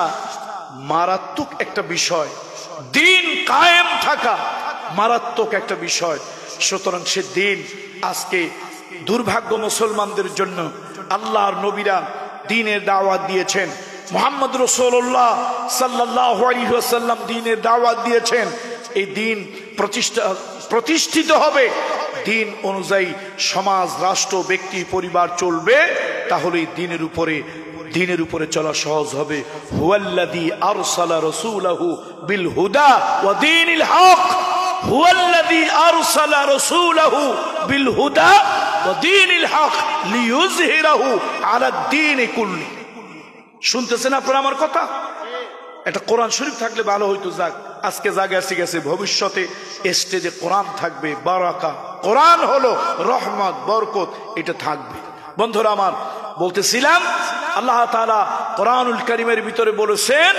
মারাত্মক একটা বিষয়, দিন কায়েম থাকা মারাত্মক একটা বিষয়। সুতরাং সে দিন আজকে দুর্ভাগ্য মুসলমানদের জন্য, আল্লাহর নবীরা দ্বীনের দাওয়াত দিয়েছেন, মুহাম্মদ রাসূলুল্লাহ সাল্লাল্লাহু আলাইহি ওয়াসাল্লাম দ্বীনের দাওয়াত দিয়েছেন। এই দ্বীন প্রতিষ্ঠিত হবে, দ্বীন অনুযায়ী সমাজ, রাষ্ট্র, ব্যক্তি, পরিবার চলবে, তাহলে দ্বীনের উপরে চলা সহজ হবে। হুয়াল্লাযী আরসালা রাসূলাহু বিল হুদা ওয়া দীনিল হক, হুয়াল্লাযী আরসালা রাসূলাহু বিল হুদা ওয়া দীনিল হক লিইয়ুযহিরাহু আলা দ্বীনি কুল্লি। শুনতেছেন আপনারা আমার কথা? এটা কোরআন শরীফ থাকলে ভালো হইতো। যাক, আজকে জায়গা গেছে, ভবিষ্যতে স্টেজে কোরআন থাকবে, বারাকা। কোরআন হলো রহমত, বরকত, এটা থাকবে। বন্ধুরা আমার, বলতেছিলাম আল্লাহ তাআলা কোরআনুল কারীমের ভিতরে বলেছেন,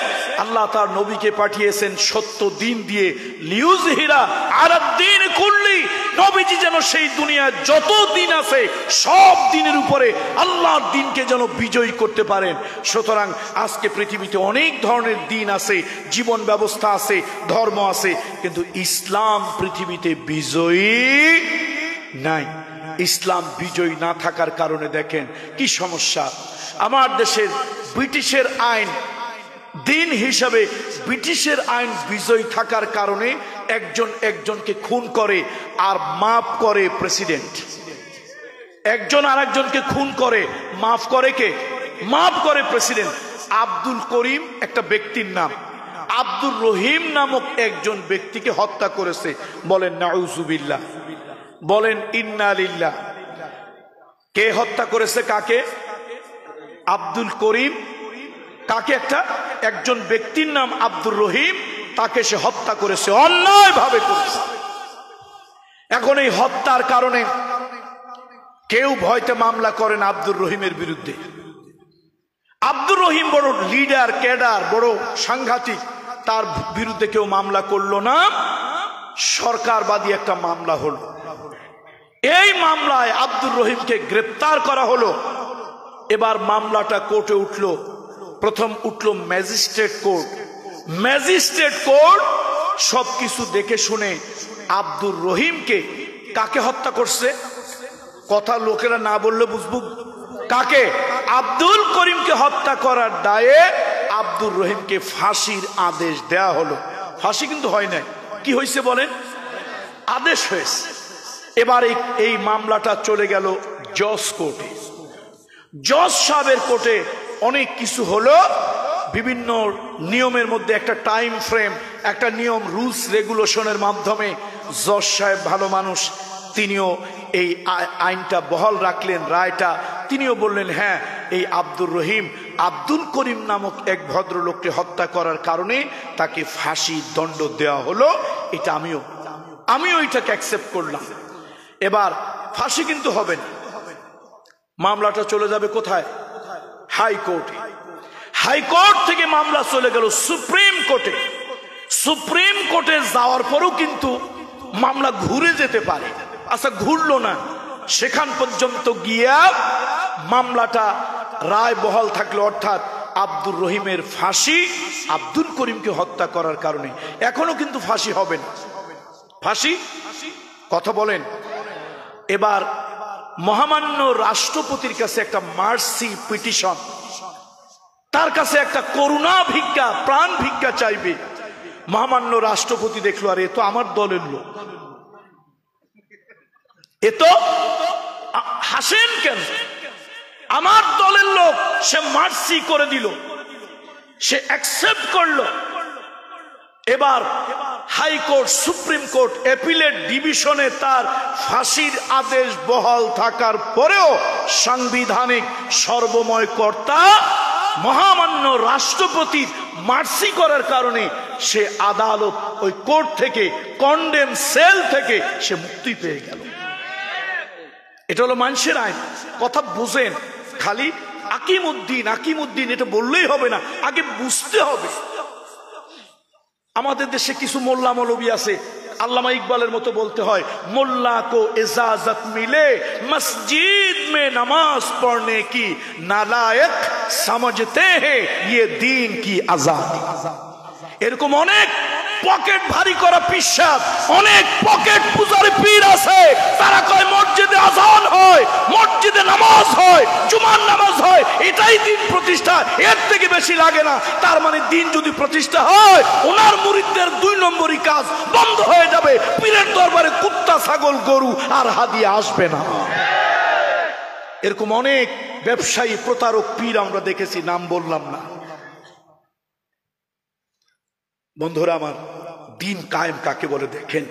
আল্লাহ তার নবীকে পাঠিয়েছেন সত্য দ্বীন দিয়ে, লিইয়ুযহিরা আলা দ্বীনি কুল্লি। নবীজি যেন সেই দুনিয়ায় যত দ্বীন আছে সব দ্বীনের উপরে আল্লাহর দ্বীনকে যেন বিজয়ী করতে পারেন। সুতরাং আজকে পৃথিবীতে অনেক ধরনের দ্বীন আছে, জীবন ব্যবস্থা আছে, ধর্ম আছে, কিন্তু ইসলাম পৃথিবীতে বিজয়ী নাই। ইসলাম বিজয়ী না থাকার কারণে দেখেন কি সমস্যা। আমার দেশের ব্রিটিশের আইন দিন হিসাবে, ব্রিটিশের আইন বিজয়ী থাকার কারণে একজনকে খুন করে আর মাফ করে প্রেসিডেন্ট। একজন আরেকজনকে খুন করে, মাফ করে কে? মাফ করে প্রেসিডেন্ট। আব্দুল করিম একটা ব্যক্তির নাম, আব্দুর রহিম নামক একজন ব্যক্তিকে হত্যা করেছে। বলেন নাউজুবিল্লাহ, বলেন ইন্না লিল্লাহ। কে হত্যা করেছে? কাকে? আব্দুল করিম। কাকে? একজন ব্যক্তির নাম আব্দুর রহিম, তাকে সে হত্যা করেছে, অন্যায় ভাবে করেছে। এখন এই হত্যার কারণে কেউ ভয়তে মামলা করেন আব্দুর রহিমের বিরুদ্ধে। আব্দুর রহিম বড় লিডার, ক্যাডার, বড় সাংঘাতিক, তার বিরুদ্ধে কেউ মামলা করলো না। সরকারবাদী একটা মামলা হলো। এই মামলায় আব্দুর রহিমকে গ্রেপ্তার করা হলো। এবার মামলাটা কোর্টে উঠলো। প্রথম উঠলো ম্যাজিস্ট্রেট কোর্ট। ম্যাজিস্ট্রেট কোর্ট সবকিছু দেখে শুনে আব্দুর রহিমকে, কাকে হত্যা করছে? কথা লোকেরা না বললে বুঝবো কাকে? আব্দুল করিমকে হত্যা করার দায়ে আব্দুর রহিমকে ফাঁসির আদেশ দেয়া হলো। ফাঁসি কিন্তু হয় নাই, কি হয়েছে বলেন? আদেশ হয়েছে। এবার এই মামলাটা চলে গেল জজ কোর্টে। জজ সাহেবের কোর্টে অনেক কিছু হলো, বিভিন্ন নিয়মের মধ্যে একটা টাইম ফ্রেম, একটা নিয়ম, রুলস রেগুলেশনের মাধ্যমে জজ সাহেব ভালো মানুষ, তিনিও এই আইনটা বহাল রাখলেন, রায়টা তিনিও বললেন, হ্যাঁ, এই আব্দুর রহিম আব্দুল করিম নামক এক ভদ্রলোককে হত্যা করার কারণে তাকে ফাঁসি দণ্ড দেওয়া হলো। এটা আমিও এটাকে অ্যাকসেপ্ট করলাম। এবার ফাঁসি কিন্তু হবে না, মামলাটা চলে যাবে কোথায়? হাইকোর্টে। হাইকোর্ট থেকে মামলা চলে গেল সুপ্রিম কোর্টে। সুপ্রিম কোর্টে যাওয়ার পরও কিন্তু মামলা ঘুরে যেতে পারে। আচ্ছা, ঘুরলো না, সেখান পর্যন্ত গিয়া মামলাটা রায় বহাল থাকলো, অর্থাৎ আব্দুর রহিমের ফাঁসি আব্দুল করিমকে হত্যা করার কারণে। এখনো কিন্তু ফাঁসি হবে না। ফাঁসি কথা বলেন। এবার মহামান্য রাষ্ট্রপতির কাছে একটা মার্সি পিটিশন, তার কাছে একটা করুণা ভিক্ষা, প্রাণ ভিক্ষা চাইবে। মহামান্য রাষ্ট্রপতি দেখলো, আর এ তো আমার দলের লোক, এ তো হাসেন কেন, আমার দলের লোক। সে মার্সি করে দিল, সে অ্যাকসেপ্ট করলো। এবার হাইকোর্ট, সুপ্রিম কোর্ট, অ্যাপিলেট ডিভিশনে তার ফাঁসির আদেশ বহাল থাকার পরেও সাংবিধানিক সর্বময় কর্তা মহামান্য রাষ্ট্রপতির মার্সি করার কারণে সে আদালত, ওই কোর্ট থেকে, কন্ডেম সেল থেকে সে মুক্তি পেয়ে গেল। এটা হলো মানুষের আইন। কথা বুঝেন, খালি আকিমউদ্দিন আকিমউদ্দিন এটা বললেই হবে না, আগে বুঝতে হবে। আমাদের দেশে কিছু মোল্লা মৌলবী আছে, আল্লামা ইকবালের মতো বলতে হয়, মোল্লা কো ইজাজত মিলে মসজিদ মে নামাজ পড়নে কি, নালায়েক সমঝতে হ্যায় ইয়ে দ্বীন কি আজাদি। এরকম অনেক পকেট ভারী করা পিশাব, অনেক পকেট পূজারি পীর আছে, তারা কয় মসজিদে আজান হয়, মসজিদে নামাজ হয়, জুমার নামাজ হয়, এটাই দিন প্রতিষ্ঠা, এর থেকে বেশি লাগে না। তার মানে দিন যদি প্রতিষ্ঠা হয়, ওনার মুরিদদের 2 নম্বরই কাজ বন্ধ হয়ে যাবে। পীরের দরবারে কুত্তা, ছাগল, গরু আর হাদিয়া আসবে না। এরকম অনেক ব্যবসায়ী, প্রতারক পীর আমরা দেখেছি, নাম বললাম না। বন্ধুরা আমার, দিন কায়েম কাকে বলে দেখেন।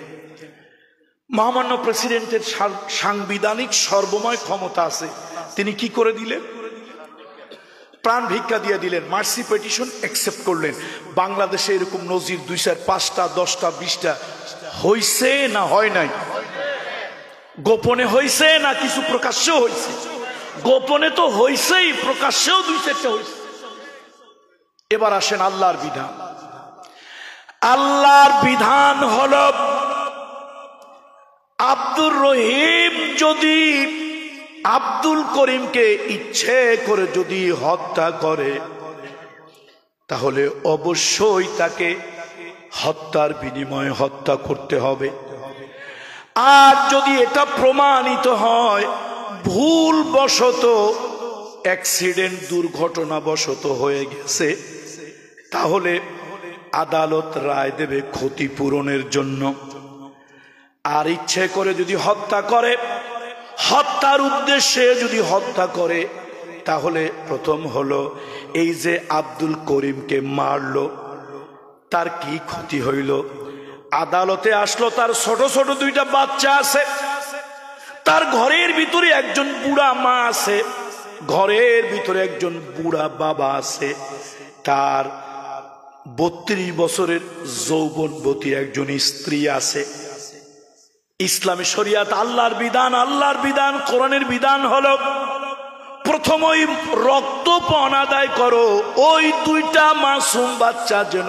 মহামান্য প্রেসিডেন্টের সাংবিধানিক সর্বময় ক্ষমতা আছে, তিনি কি করে দিলেন? প্রাণ ভিক্ষা দিয়ে দিলেন, মার্সি পিটিশন অ্যাকসেপ্ট করলেন। বাংলাদেশে এরকম নজির 2, 4, 5টা, 10টা, 20টা হইছে না হয় নাই? গোপনে হইছে না কিছু প্রকাশ্যেও হইছে? গোপনে তো হইছেই, প্রকাশ্যেও 2-4টা হইছে। এবার আসেন আল্লাহর বিধান। আল্লাহর বিধান হলো, আব্দুর রহিম যদি আব্দুল করিমকে ইচ্ছে করে যদি হত্যা করে, তাহলে অবশ্যই তাকে হত্যার বিনিময়ে হত্যা করতে হবে। আর যদি এটা প্রমাণিত হয় ভুলবশত, অ্যাক্সিডেন্ট, দুর্ঘটনাবশত হয়ে গেছে, তাহলে আদালত রায় দেবে ক্ষতিপূরণের জন্য। আর ইচ্ছে করে যদি হত্যা করে, হত্যার উদ্দেশ্যে যদি হত্যা করে, তাহলে প্রথম হলো এই যে আব্দুল করিমকে মারলো, তার কি ক্ষতি হইল? আদালতে আসলো, তার ছোট ছোট 2টা বাচ্চা আছে, তার ঘরের ভিতরে একজন বুড়া মা আছে, ঘরের ভিতরে একজন বুড়া বাবা আছে, তার 32 বছরের যৌবনবতী একজন স্ত্রী আছে। ইসলামী শরিয়াত, আল্লাহর বিধান, আল্লাহর বিধান, কোরআনের বিধান হলো প্রথম ওই রক্তপণ আদায় করো। ওই 2টা মাসুম বাচ্চা যেন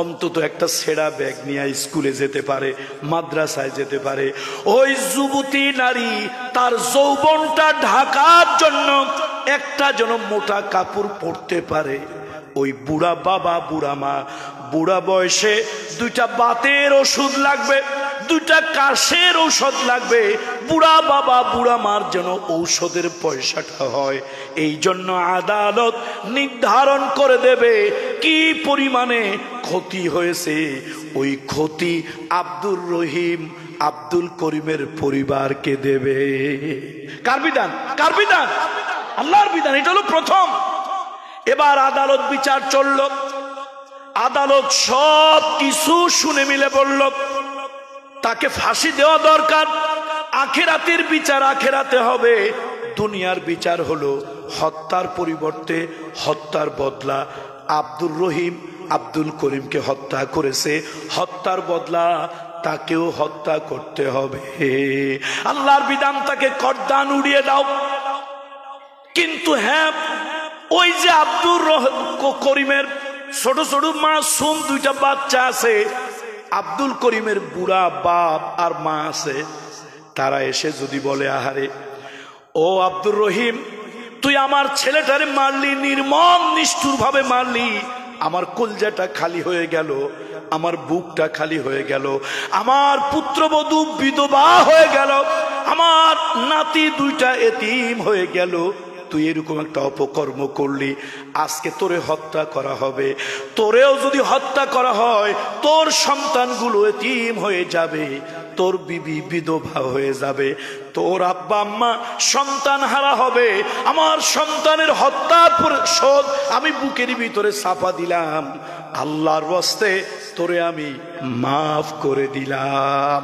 অন্তত একটা ছেঁড়া ব্যাগ নিয়ে স্কুলে যেতে পারে, মাদ্রাসায় যেতে পারে। ওই যুবতী নারী তার যৌবনটা ঢাকার জন্য একটা যেন মোটা কাপড় পরতে পারে। ওই বুড়া বাবা, বুড়া মা, বুড়া বয়সে 2টা বাতের ওষুধ লাগবে, 2টা কাশের ঔষধ লাগবে। বুড়া বাবা, বুড়া মার যেন ঔষধের পয়সাটা হয়। এই জন্য আদালত নির্ধারণ করে দেবে কি পরিমাণে ক্ষতি হয়েছে। ওই ক্ষতি আব্দুর রহিম, আব্দুল করিমের পরিবারকে দেবে। কার বিধান? কার বিধান? আল্লাহর বিধান। এটা হলো প্রথম। এবার আদালত বিচার চলল। আদালত সব কিছু শুনে মিলে বলল তাকে ফাঁসি দেওয়া দরকার। আখিরাতের বিচার আখিরাতে হবে, দুনিয়ার বিচার হলো হত্যার পরিবর্তে হত্যার বদলা। আব্দুর রহিম আব্দুল করিমকে হত্যা করেছে, হত্যার বদলা তাকেও হত্যা করতে হবে। আল্লাহর বিধান, তাকে করদান উড়িয়ে দাও। কিন্তু হ্যাঁ, ওই যে আব্দুর করিমের ছোট ছোট মাসুম 2টা বাচ্চা আছে, আব্দুল করিমের বুড়া বাপ আর মা আছে, তারা এসে যদি বলে, আহারে ও আব্দুর রহিম, তুই আমার ছেলেটারে মারলি, নির্মম নিষ্ঠুর ভাবে মারলি, আমার কলজাটা খালি হয়ে গেল, আমার বুকটা খালি হয়ে গেল, আমার পুত্রবধূ বিধবা হয়ে গেল, আমার নাতি দুইটা এতিম হয়ে গেল, তুই এরকম একটা অপকর্ম করলি, আজকে তোরে হত্যা করা হবে। তোরেও যদি হত্যা করা হয় তোর সন্তানগুলো এতিম হয়ে যাবে, তোর বিবি বিধবা হয়ে যাবে, তোর আব্বা আম্মা সন্তান হারা হবে। আমার সন্তানের হত্যার শোধ আমি বুকের ভিতরে চাপা দিলাম, আল্লাহর ওয়াস্তে তোরে আমি মাফ করে দিলাম।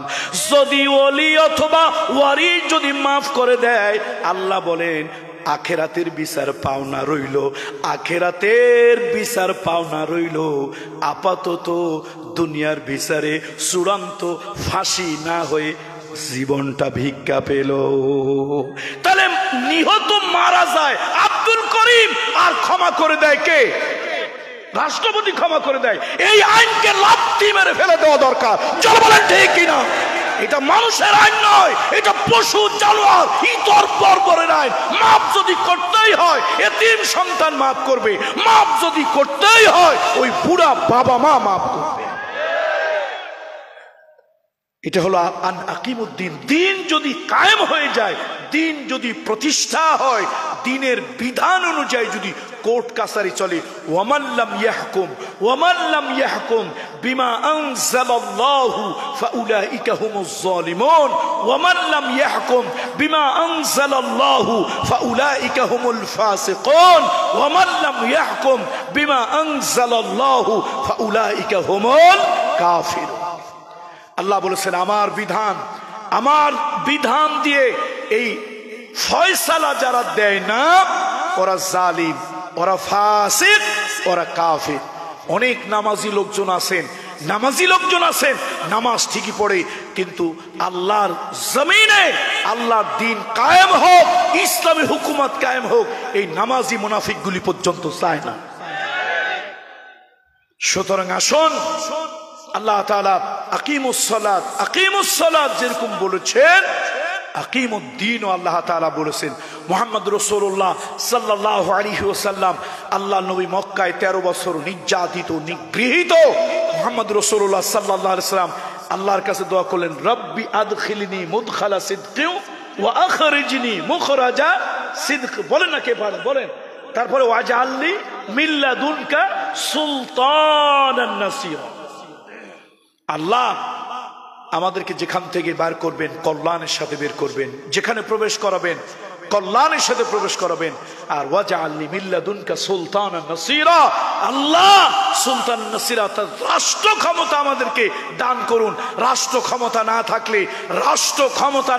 যদি ওলি অথবা ওয়ারি যদি মাফ করে দেয়, আল্লাহ বলেন আখেরাতের বিচার পাওনা রইল, আখেরাতের বিচার পাওনা রইল। আপাতত দুনিয়ার বিচারে চূড়ান্ত ফাঁসি না হয়ে জীবনটা ভিক্ষা পেল। তাহলে নিহত মারা যায় আব্দুল করিম, আর ক্ষমা করে দেয় কে? রাষ্ট্রপতি ক্ষমা করে দেয়। এই আইনকে লাথি মেরে ফেলে দেওয়া দরকার। চল বলেন ঠিক কিনা? এটা মানুষের আইন নয়, এটা পশু জানোয়ার ইতর বর্বরের আইন। মাপ যদি করতেই হয় এতিম সন্তান মাফ করবে, মাপ যদি করতেই হয় ওই বুড়া বাবা মা মাফ করবে। এটা হলো আকিমুদ্দিন। দিন যদি কায়েম হয়ে যায়, দিন যদি প্রতিষ্ঠা হয়, দিনের বিধান অনুযায়ী যদি কোর্ট কাছারি চলে, ওয়ামাল্লাম ইয়াহকুম বিমা আনজালাল্লাহু ফাউলাইকা হুমুজ জালিমুন ওয়ামাল্লাম ইয়াহকুম বিমা আনজালাল্লাহু ফাউলাইকা হুমুল ফাসিকুন ওয়ামাল্লাম ইয়াহকুম বিমা আনজালাল্লাহু ফাউলাইকা হুমুল কাফিরুন। আল্লাহ বলেছেন আমার বিধান দিয়ে এই ফয়সালা যারা দেয় না, ওরা জালিম, ওরা ফাসিক, ওরা কাফির। অনেক নামাজি লোকজন আছেন, নামাজ ঠিকই পড়ে, কিন্তু আল্লাহর জমিনে আল্লাহর দিন কায়েম হোক, ইসলামী হুকুমত কায়েম হোক, এই নামাজি মুনাফিকগুলি পর্যন্ত চায় না। সুতরাং আসুন, আল্লাহ তাআলা আকিমুস সালাত যেরকম বলেছেন, আকিমুদ্দিন ও আল্লাহ তাআলা বলেছেন। মুহাম্মদ রাসূলুল্লাহ সাল্লাল্লাহু আলাইহি ওয়াসাল্লাম, আল্লাহ নবী মক্কায় 13 বছর নির্যাতিত নিগৃহীত। মুহাম্মদ রাসূলুল্লাহ সাল্লাল্লাহু আলাইহি ওয়াসাল্লাম আল্লাহর কাছে দোয়া করলেন, রব্বি আদখিলনি মুদখালা সিদকি ওয়া আখরিজনি মুখরাজা সিদক। বলেন না, কে পারেন বলেন। তারপরে ওয়াজআলনি মিন লাদুনকা সুলতানান নাসিরা। আল্লাহ আমাদেরকে যেখান থেকে বের করবেন কল্যাণের সাথে বের করবেন, যেখানে প্রবেশ করাবেন কল্যাণের সাথে প্রবেশ করাবেন। আর ওয়াজআলনি মিন লাদুনকা সুলতানান নাসিরা, আল্লাহ সুলতান নাসিরা, রাষ্ট্র ক্ষমতা আমাদেরকে দান করুন। রাষ্ট্র ক্ষমতা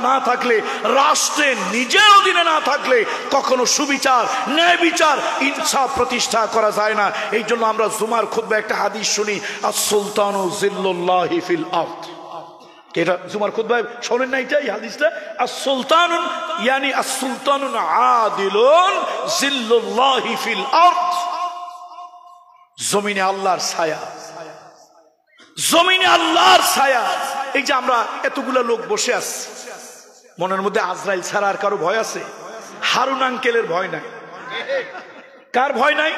না থাকলে রাষ্ট্রের নিজের অধীনে না থাকলে কখনো সুবিচার, ন্যায় বিচার, ইনসাফ প্রতিষ্ঠা করা যায় না। এই জন্য আমরা জুমার খুতবায় একটা হাদিস শুনি, আস-সুলতানু জিল্লুল্লাহি ফিল আরদ। এটা জুমার খুতবায় শোনেন না এটা, এই হাদিসটা? আস-সুলতানুন ইয়ানি আস-সুলতানুন আদিলুন জিল্লুল্লাহি ফিল আরদ। জমিনে আল্লাহর ছায়া, জমিনে আল্লাহর ছায়া। এই যে আমরা এতগুলা লোক বসে আছি, মনের মধ্যে আজরাইল ছাড়া আর কারো ভয় আছে? হারুন আঙ্কেলের ভয় নাই। কার ভয় নাই?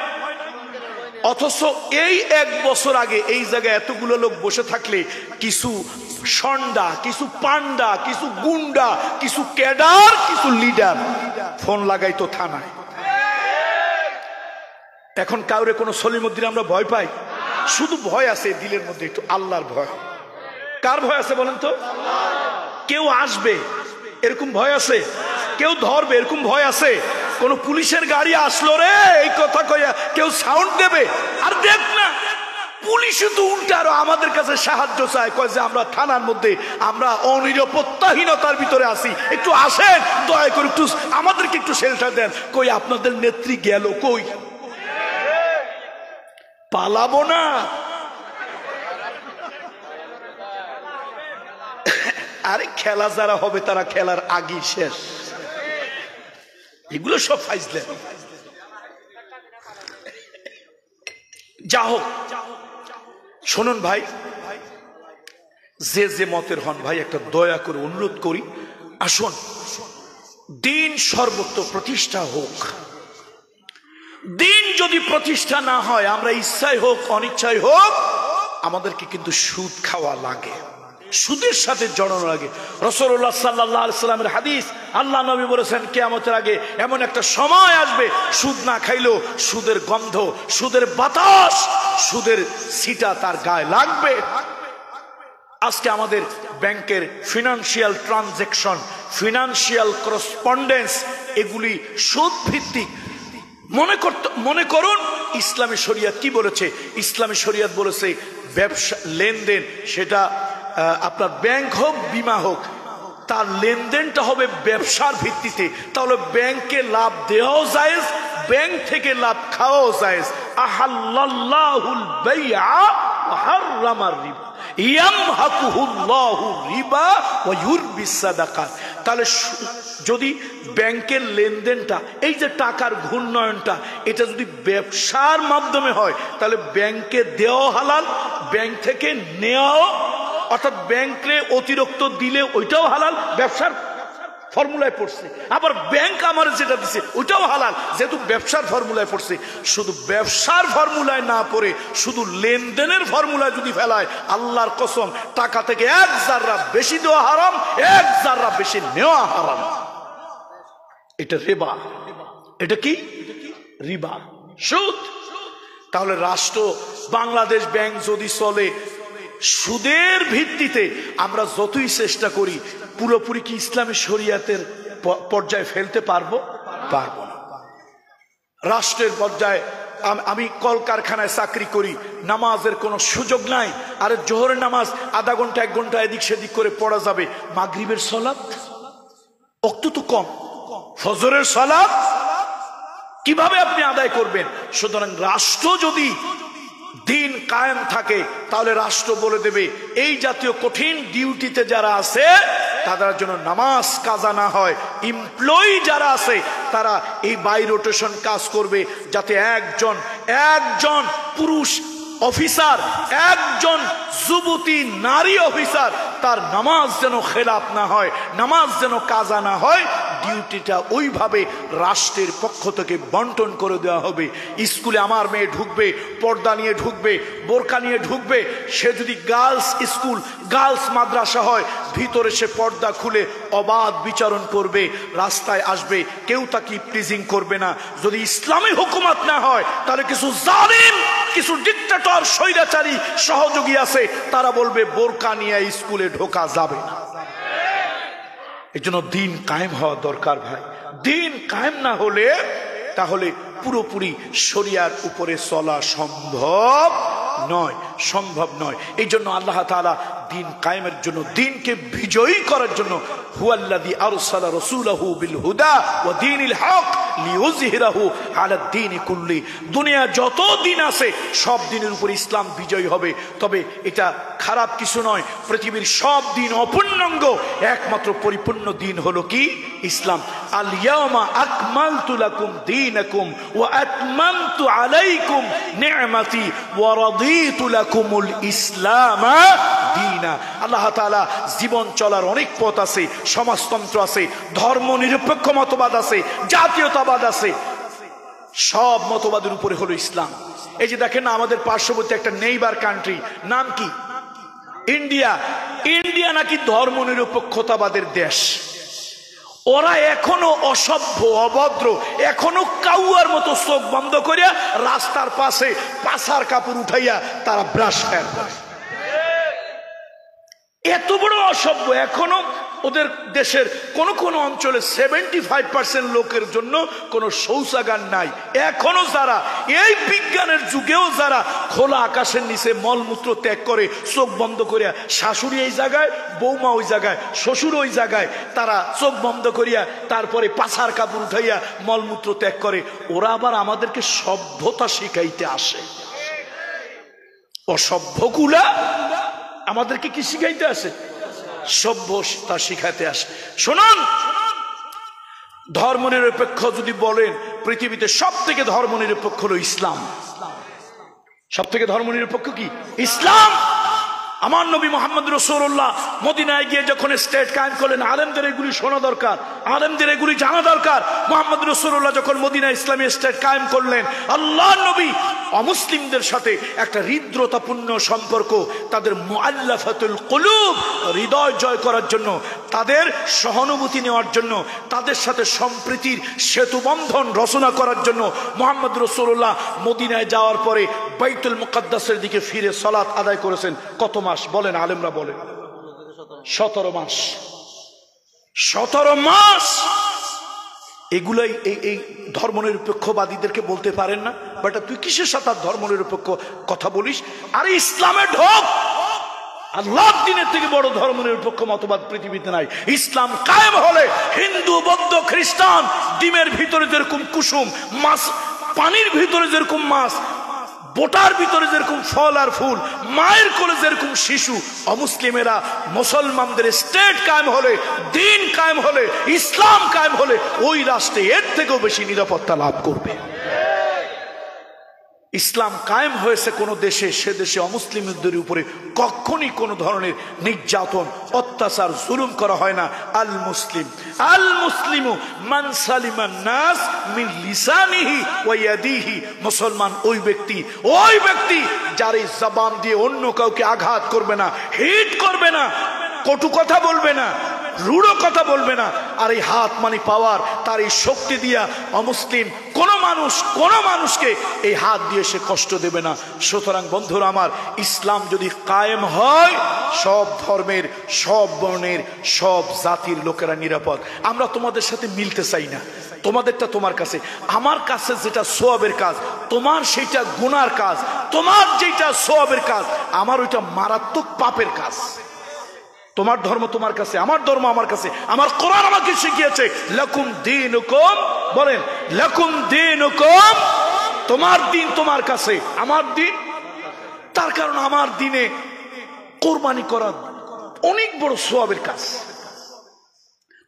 অথচ এই 1 বছর আগে এই জায়গায় এতগুলো লোক বসে থাকলে কিছু সন্ডা, কিছু পান্ডা, কিছু গুন্ডা, কিছু ক্যাডার, কিছু লিডার ফোন লাগাইতো থানায়। এখন কাউরে কোনো সলিমুদ্দিন আমরা ভয় পাই? শুধু ভয় আছে দিলের মধ্যে, একটু আল্লাহর ভয়। কার ভয় আছে বলেন তো? কেউ আসবে এরকম ভয় আছে? কেউ ধরবে এরকম ভয় আছে? কোন পুলিশের গাড়ি আসলো রে এই কথা কইয়া কেউ সাউন্ড দেবে? আর দেখ না, পুলিশ তো উল্টা আরো আমাদের কাছে সাহায্য চায়, কয় যে আমরা থানার মধ্যে আমরা অনিরাপত্তাহীনতার ভিতরে আছি, একটু আসেন দয়া করে, একটু আমাদেরকে একটু শেল্টার দেন। কই আপনাদের নেত্রী গেল কই? পালাবো না? আরে খেলা যারা হবে তারা খেলার আগেই শেষ। এগুলো সব ফাইজলে। যা হোক, শুনুন ভাই, যে মতের হন ভাই, একটা দয়া করে অনুরোধ করি, আসুন দিন সর্বত্র প্রতিষ্ঠা হোক। দিন যদি প্রতিষ্ঠা না হয়, আমরা ইচ্ছাই হোক অনিচ্ছাই হোক, আমাদেরকে কিন্তু সুদ খাওয়া লাগে। সুদের সাথে জড়ানোর আগে। রাসূলুল্লাহ সাল্লাল্লাহু আলাইহি সাল্লামের হাদিস, আল্লাহ নবী বলেছেন কিয়ামতের আগে এমন একটা সময় আসবে, সুদ না খাইলেও সুদের গন্ধ, সুদের বাতাস, সুদের ছিটা তার গায়ে লাগবে। আজকে আমাদের ব্যাংকের ফিনান্সিয়াল ট্রানজাকশন, ফিনান্সিয়াল করসপন্ডেন্স এগুলি সুদ ভিত্তিক। মনে করুন ইসলামী শরিয়ত কি বলেছে? ইসলামী শরিয়ত বলেছে ব্যবসা লেনদেন, সেটা আপনার ব্যাংক হোক বিমা হোক, তার লেনদেনটা হবে ব্যবসার ভিত্তিতে। তাহলে ব্যাংকে লাভ দেওয়াও জায়েজ, ব্যাংক থেকে লাভ খাওয়াও জায়েজ। আহাল্লাল্লাহুল বাইআ ওয়া হাররামার রিবা ইয়ামহাকুহুল্লাহু রিবা ওয়া ইউরবিস সাদাকাত। তাহলে যদি ব্যাংকের লেনদেনটা, এই যে টাকার ঘূর্ণয়নটা, এটা যদি ব্যবসার মাধ্যমে হয় তাহলে ব্যাংকে দেওয়া হালাল, ব্যাংক থেকে নেওয়াও, অর্থাৎ ব্যাংকে অতিরিক্ত দিলে ওইটাও হালাল, ব্যবসার ফর্মুলায় পড়ছে। আবার ব্যাংক আমার যেটা দিছে ওইটাও হালাল, যেহেতু ব্যবসার ফর্মুলায় পড়ছে। শুধু ব্যবসার ফর্মুলায় না পড়ে শুধু লেনদেনের ফর্মুলায় যদি ফেলায়, আল্লাহর কসম টাকা থেকে এক জাররা বেশি দেওয়া হারাম, এক জাররা বেশি নেওয়া হারাম। এটা রিবা। এটা কি? রিবা, সুদ। তাহলে রাষ্ট্র, বাংলাদেশ ব্যাংক যদি চলে সুদের ভিত্তিতে, আমরা যতই চেষ্টা করি পুরোপুরি কি ইসলামী শরিয়াতের পর্যায়ে ফেলতে পারবো? পারবো না। রাষ্ট্রের পর্যায়ে আমি কলকারখানায় চাকরি করি, নামাজের কোনো সুযোগ নাই। আরে জোহরের নামাজ আধা ঘন্টা 1 ঘন্টা এদিক সেদিক করে পড়া যাবে, মাগরিবের সালাত ওয়াক্ত তো কম, ফজরের সালাত কিভাবে আপনি আদায় করবেন? সুতরাং রাষ্ট্র যদি দিন কায়েম থাকে তাহলে রাষ্ট্র বলে দেবে এই জাতীয় কঠিন ডিউটিতে যারা আছে তাদের জন্য নামাজ কাজা না হয়। এমপ্লয়ি যারা আছে তারা এই বাই রোটেশন কাজ করবে, যাতে একজন পুরুষ অফিসার, একজন যুবতী নারী অফিসার, তার নামাজ যেন খেলাপ না হয়, নামাজ যেন কাজা না হয়। ডিউটিটা ওইভাবে রাষ্ট্রের পক্ষ থেকে বন্টন করে দেওয়া হবে। স্কুলে আমার মেয়ে ঢুকবে, পর্দা নিয়ে ঢুকবে, বোরকা নিয়ে ঢুকবে। সে যদি গার্লস স্কুল, গার্লস মাদ্রাসা হয়, ভিতরে সে পর্দা খুলে অবাধ বিচরণ করবে, রাস্তায় আসবে, কেউ তাকে প্লিজিং করবে না। যদি ইসলামী হুকুমত না হয় তাহলে কিছু জালিম, কিছু ডিক্টেটর, স্বৈরাচারী সহযোগী আছে, তারা বলবে বোরকা নিয়ে স্কুলে ঢোকা যাবে না। এই জন্য দিন কায়েম হওয়া দরকার ভাই। দিন কায়েম না হলে তাহলে পুরোপুরি শরিয়ার উপরে চলা সম্ভব নয়। এই জন্য আল্লাহ তাআলা দিন কায়েমের জন্য, দিনকে বিজয়ী করার জন্য, হুয়াল্লাযী আরসালা রাসূলাহু বিল হুদা ওয়া দীনিল হক লিইয়ুযহিরাহু আলাদ দীনি কুল্লি। দুনিয়া যত দিন আছে সব দিনের উপর ইসলাম বিজয়ী হবে। তবে এটা খারাপ কিছু নয়, পৃথিবীর সব দিন অপূর্ণাঙ্গ, একমাত্র পরিপূর্ণ দিন হলো কি? ইসলাম। আল ইয়াওমা আকমালতু লাকুম দীনাকুম ওয়া আতমামতু আলাইকুম নি'মাতি ওয়া রাদিতু লাকুমুল ইসলাম দীনা। আল্লাহ তাআলা জীবন চলার অনেক পথ আছে, সমাজতন্ত্র আছে, ধর্ম নিরপেক্ষ মতবাদ আছে, জাতীয়তাবাদ আছে, সব মতবাদের উপরে হলো ইসলাম। এই যে দেখেন না, আমাদের পার্শ্ববর্তী একটা নেইবার কান্ট্রি, নাম কি? ইন্ডিয়া। ইন্ডিয়া নাকি ধর্ম নিরপেক্ষতাবাদের দেশ। ওরা এখনো অসভ্য, অভদ্র, এখনো কাউয়ার মতো চোখ বন্ধ করিয়া রাস্তার পাশে পাছার কাপড় উঠাইয়া তারা ব্রাশ ফেয়ার করে। এত বড় অসভ্য। এখনো ওদের দেশের কোন অঞ্চলে 75% লোকের জন্য কোন শৌচাগার নাই। এখনো যারা এই বিজ্ঞানের যুগেও যারা খোলা আকাশের নিচে মলমূত্র ত্যাগ করে চোখ বন্ধ করিয়া, শাশুড়ি এই জায়গায়, বৌমা ওই জায়গায়, শ্বশুর ওই জায়গায়, তারা চোখ বন্ধ করিয়া তারপরে পাছার কাপড় উঠাইয়া মলমূত্র ত্যাগ করে। ওরা আবার আমাদেরকে সভ্যতা শিখাইতে আসে। অসভ্যগুলা আমাদেরকে কি শিখাইতে আসে? সভ্যতা শিখাতে আসে। শুনুন, ধর্ম নিরপেক্ষ যদি বলেন, পৃথিবীতে সব থেকে ধর্ম নিরপেক্ষ হলো ইসলাম। সব থেকে ধর্ম নিরপেক্ষ কি? ইসলাম। আমার নবী মুহাম্মদ রাসূলুল্লাহ মদিনায় গিয়ে যখন স্টেট কায়েম করলেন, আলেমদের এগুলি শোনা দরকার, আলেমদের এগুলি জানা দরকার। মুহাম্মদ রাসূলুল্লাহ যখন মদিনায় ইসলামী স্টেট কায়েম করলেন, আল্লাহর নবী অমুসলিমদের সাথে একটা হৃদ্রতাপূর্ণ সম্পর্ক, তাদের মুআল্লাফাতুল কুলুব, হৃদয় জয় করার জন্য, তাদের সহানুভূতি নেওয়ার জন্য, তাদের সাথে সম্প্রীতির সেতুবন্ধন রচনা করার জন্য মুহাম্মদ রাসূলুল্লাহ মদিনায় যাওয়ার পরে বাইতুল মুকাদ্দাসের দিকে ফিরে সালাত আদায় করেছেন। কত মাস বলেন, আলেমরা বলেন? 17 মাস। 17 মাস। এগুলাই এই ধর্মনিরপেক্ষবাদীদেরকে বলতে পারেন না, বেটা তুই কিসের সাথে ধর্মনিরপেক্ষ কথা বলিস? আরে ইসলামে ঢোক। আল্লাহর দ্বীনের থেকে বড় ধর্মনিরপেক্ষ মতবাদ পৃথিবীতে নাই। ইসলাম কায়েম হলে হিন্দু, বৌদ্ধ, খ্রিস্টান ডিমের ভিতরে যেরকম কুসুম, মাছ পানির ভিতরে যেরকম মাছ, বোটার ভিতরে যেরকম ফল আর ফুল, মায়ের কোলে যেরকম শিশু, অমুসলিমেরা মুসলমানদের স্টেট কায়েম হলে, দিন কায়েম হলে, ইসলাম কায়েম হলে ওই রাষ্ট্রে এর থেকেও বেশি নিরাপত্তা লাভ করবে। ইসলাম কায়েম হয়েছে কোন দেশে, সে দেশে অমুসলিমদের উপরে কখনই কোন ধরনের নির্যাতন, অত্যাচার, জুলুম করা হয় না। আল মুসলিমু মান সালিমান নাস মিন লিসানিহি ওয়া ইয়াদিহি। মুসলমান ওই ব্যক্তি যার এই জবান দিয়ে অন্য কাউকে আঘাত করবে না, হিট করবে না, কটু কথা বলবে না, রূঢ় কথা বলবে না। আর এই হাত মানে পাওয়ার, তার এই শক্তি দিয়া অমুসলিম কোন মানুষকে এই হাত দিয়ে সে কষ্ট দেবে না। সুতরাং বন্ধুরা আমার, ইসলাম যদি কায়েম হয়, সব ধর্মের, সব বর্ণের, সব জাতির লোকেরা নিরাপদ। আমরা তোমাদের সাথে মিলতে চাই না। তোমাদেরটা তোমার কাছে, আমার কাছে যেটা সওয়াবের কাজ, তোমার সেটা গুনার কাজ। তোমার যেটা সওয়াবের কাজ, আমার ওইটা মারাত্মক পাপের কাজ। তোমার ধর্ম তোমার কাছে, আমার ধর্ম আমার কাছে। আমার কোরআন আমাকে শিখিয়েছে লাকুম দীনুকুম, বলেন লাকুম দীনুকুম, তোমার দিন তোমার কাছে, আমার দিন। তার কারণ আমার দিনে কোরবানি করা অনেক বড় সওয়াবের কাজ।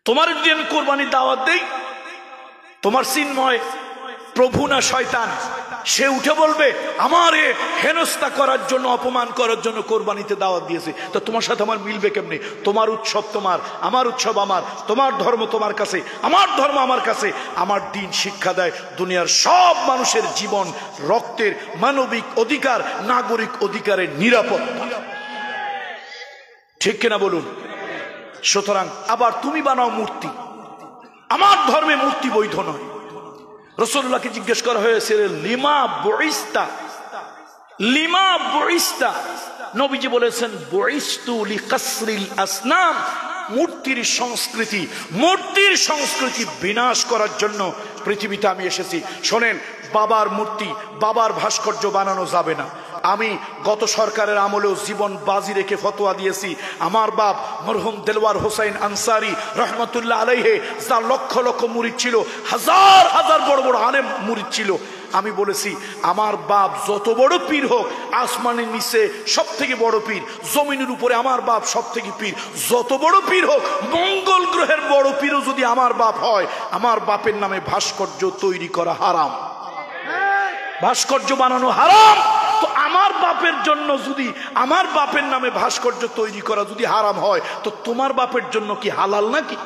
তোমার যদি আমি কোরবানির দাওয়াত দেই, তোমার চিন্ময় প্রভু না শয়তান, সে উঠে বলবে আমার হেনস্থা করার জন্য, অপমান করার জন্য কোরবানিতে দাওয়াত দিয়েছে। তো তোমার সাথে আমার মিলবে কেমনে? তোমার উৎসব তোমার, আমার উৎসব আমার, তোমার ধর্ম তোমার কাছে, আমার ধর্ম আমার কাছে। আমার দিন শিক্ষা দেয় দুনিয়ার সব মানুষের জীবন, রক্তের, মানবিক অধিকার, নাগরিক অধিকারের নিরাপত্তা। ঠিক কিনা বলুন? সুতরাং আবার তুমি বানাও মূর্তি, আমার ধর্মে মূর্তি বৈধ নয়। রাসূলুল্লাহকে জিজ্ঞেস করা হয়েছে লিমা বুইস্তা, নবীজি বলেছেন বুইস্তু লিকাসরিল আসনাম, মূর্তির সংস্কৃতি বিনাশ করার জন্য পৃথিবীতে আমি এসেছি। শোনেন, বাবার মূর্তি, বাবার ভাস্কর্য বানানো যাবে না। আমি গত সরকারের আমলেও জীবন বাজি রেখে ফতোয়া দিয়েছি। আমার বাপ মরহুম দেলওয়ার হোসাইন আনসারি রহমতুল্লাহ আলাইহে, যার লক্ষ লক্ষ মুরিদ ছিল, হাজার হাজার বড় বড় আলেম মুরিদ ছিল, আমি বলেছি আমার বাপ যত বড় পীর হোক, আসমানের নিচে সব থেকে বড় পীর, জমিনের উপরে আমার বাপ সব থেকে পীর, যত বড় পীর হোক, মঙ্গল গ্রহের বড় পীরও যদি আমার বাপ হয়, আমার বাপের নামে ভাস্কর্য তৈরি করা হারাম, ভাস্কর্য বানানো হারাম। তো আমার বাপের জন্য যদি, আমার বাপের নামে ভাস্কর্য তৈরি করা যদি হারাম হয়, তো তোমার বাপের জন্য কি হালাল নাকি?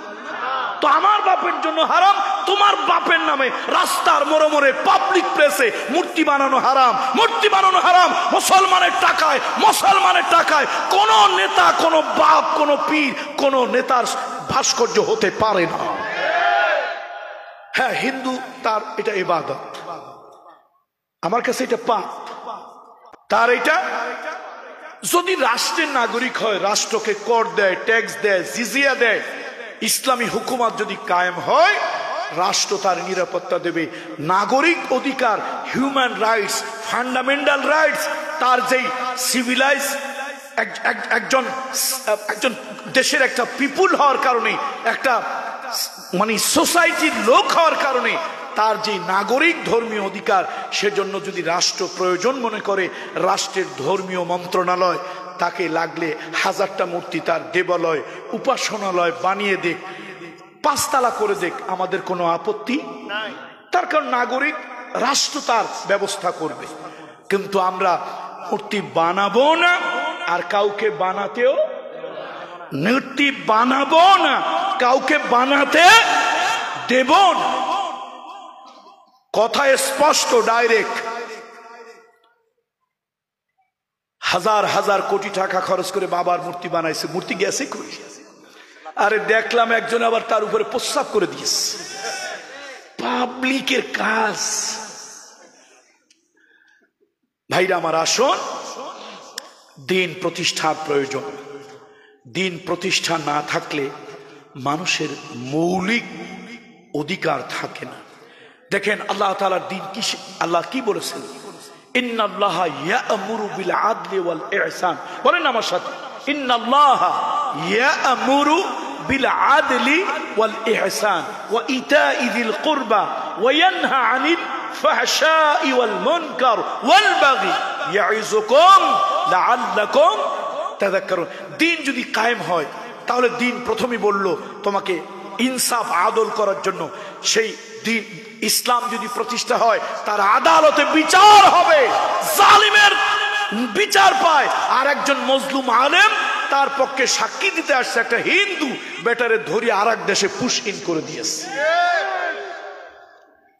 তো আমার বাপের জন্য হারাম, তোমার বাপের নামে রাস্তার মোড়ে মোড়ে পাবলিক প্লেসে মূর্তি বানানো হারাম, মূর্তি বানানো হারাম। মুসলমানের টাকায় কোন নেতা, কোন বাপ, কোন পীর, কোন নেতার ভাস্কর্য হতে পারে না। হ্যাঁ, হিন্দু তার এটা ইবাদত, আমার কাছে এটা পাপ। তার এটা যদি রাষ্ট্রের নাগরিক হয়, রাষ্ট্রকে কর দেয়, ট্যাক্স দেয়, জিজিয়া দেয়, ইসলামী হুকুমত যদি কায়েম হয়, রাষ্ট্র তার নিরাপত্তা দেবে। নাগরিক অধিকার, হিউম্যান রাইটস, ফান্ডামেন্টাল রাইটস, তার যেই সিভিলাইজ একজন দেশের একটা পিপুল হওয়ার কারণে, একটা মানে সোসাইটির লোক হওয়ার কারণে তার যে নাগরিক ধর্মীয় অধিকার, সেজন্য যদি রাষ্ট্র প্রয়োজন মনে করে, রাষ্ট্রের ধর্মীয় মন্ত্রণালয় তাকে লাগলে 1000টা মূর্তি তার দেবালয়, উপাসনালয় বানিয়ে দেখ, 5 তালা করে দেখ, আমাদের কোনো আপত্তি নাই। তার কারণ নাগরিক, রাষ্ট্র তার ব্যবস্থা করবে। কিন্তু আমরা মূর্তি বানাবো না, আর কাউকে বানাতেও, মূর্তি বানাবো না, কাউকে বানাতে দেব না। কথা স্পষ্ট, ডাইরেক্ট। হাজার হাজার কোটি টাকা খরচ করে বাবার মূর্তি বানাইছে, মূর্তি গেছে কই? আরে দেখলাম একজন আবার তার উপরে প্রস্রাব করে দিয়েছে। পাবলিকের কাজ। ভাইরা আমার, আসুন, দিন প্রতিষ্ঠার প্রয়োজন। দিন প্রতিষ্ঠা না থাকলে মানুষের মৌলিক অধিকার থাকে না। দেখেন আল্লাহ তাআলার দিন কি, আল্লাহ কি বলেছেন? ইন্নাল্লাহা ইয়া'মুরু বিল আদলি ওয়াল ইহসান। বলেন আমার সাথে, ইন্নাল্লাহা ইয়া'মুরু বিল আদলি ওয়াল ইহসান ওয়া ইতা'i যিল কুরবা ওয়া ইয়ানহা আনিল ফাহশাই ওয়াল মুনকার ওয়াল বাগি ইয়াইযুকুম লাআল্লাকুম তাযাক্কারুন। দিন যদি কায়েম হয়, তাহলে দিন প্রথমেই বলল তোমাকে ইনসাফ আদল করার জন্য। সেই দিন ইসলাম যদি প্রতিষ্ঠা হয়, তার আদালতে বিচার হবে, জালিমের বিচার পায়। আর একজন মজলুম আলেম তার পক্ষে সাক্ষী দিতে আসছে একটা হিন্দু বেটারে ধরে আর এক দেশে পুশ ইন করে দিয়েছে।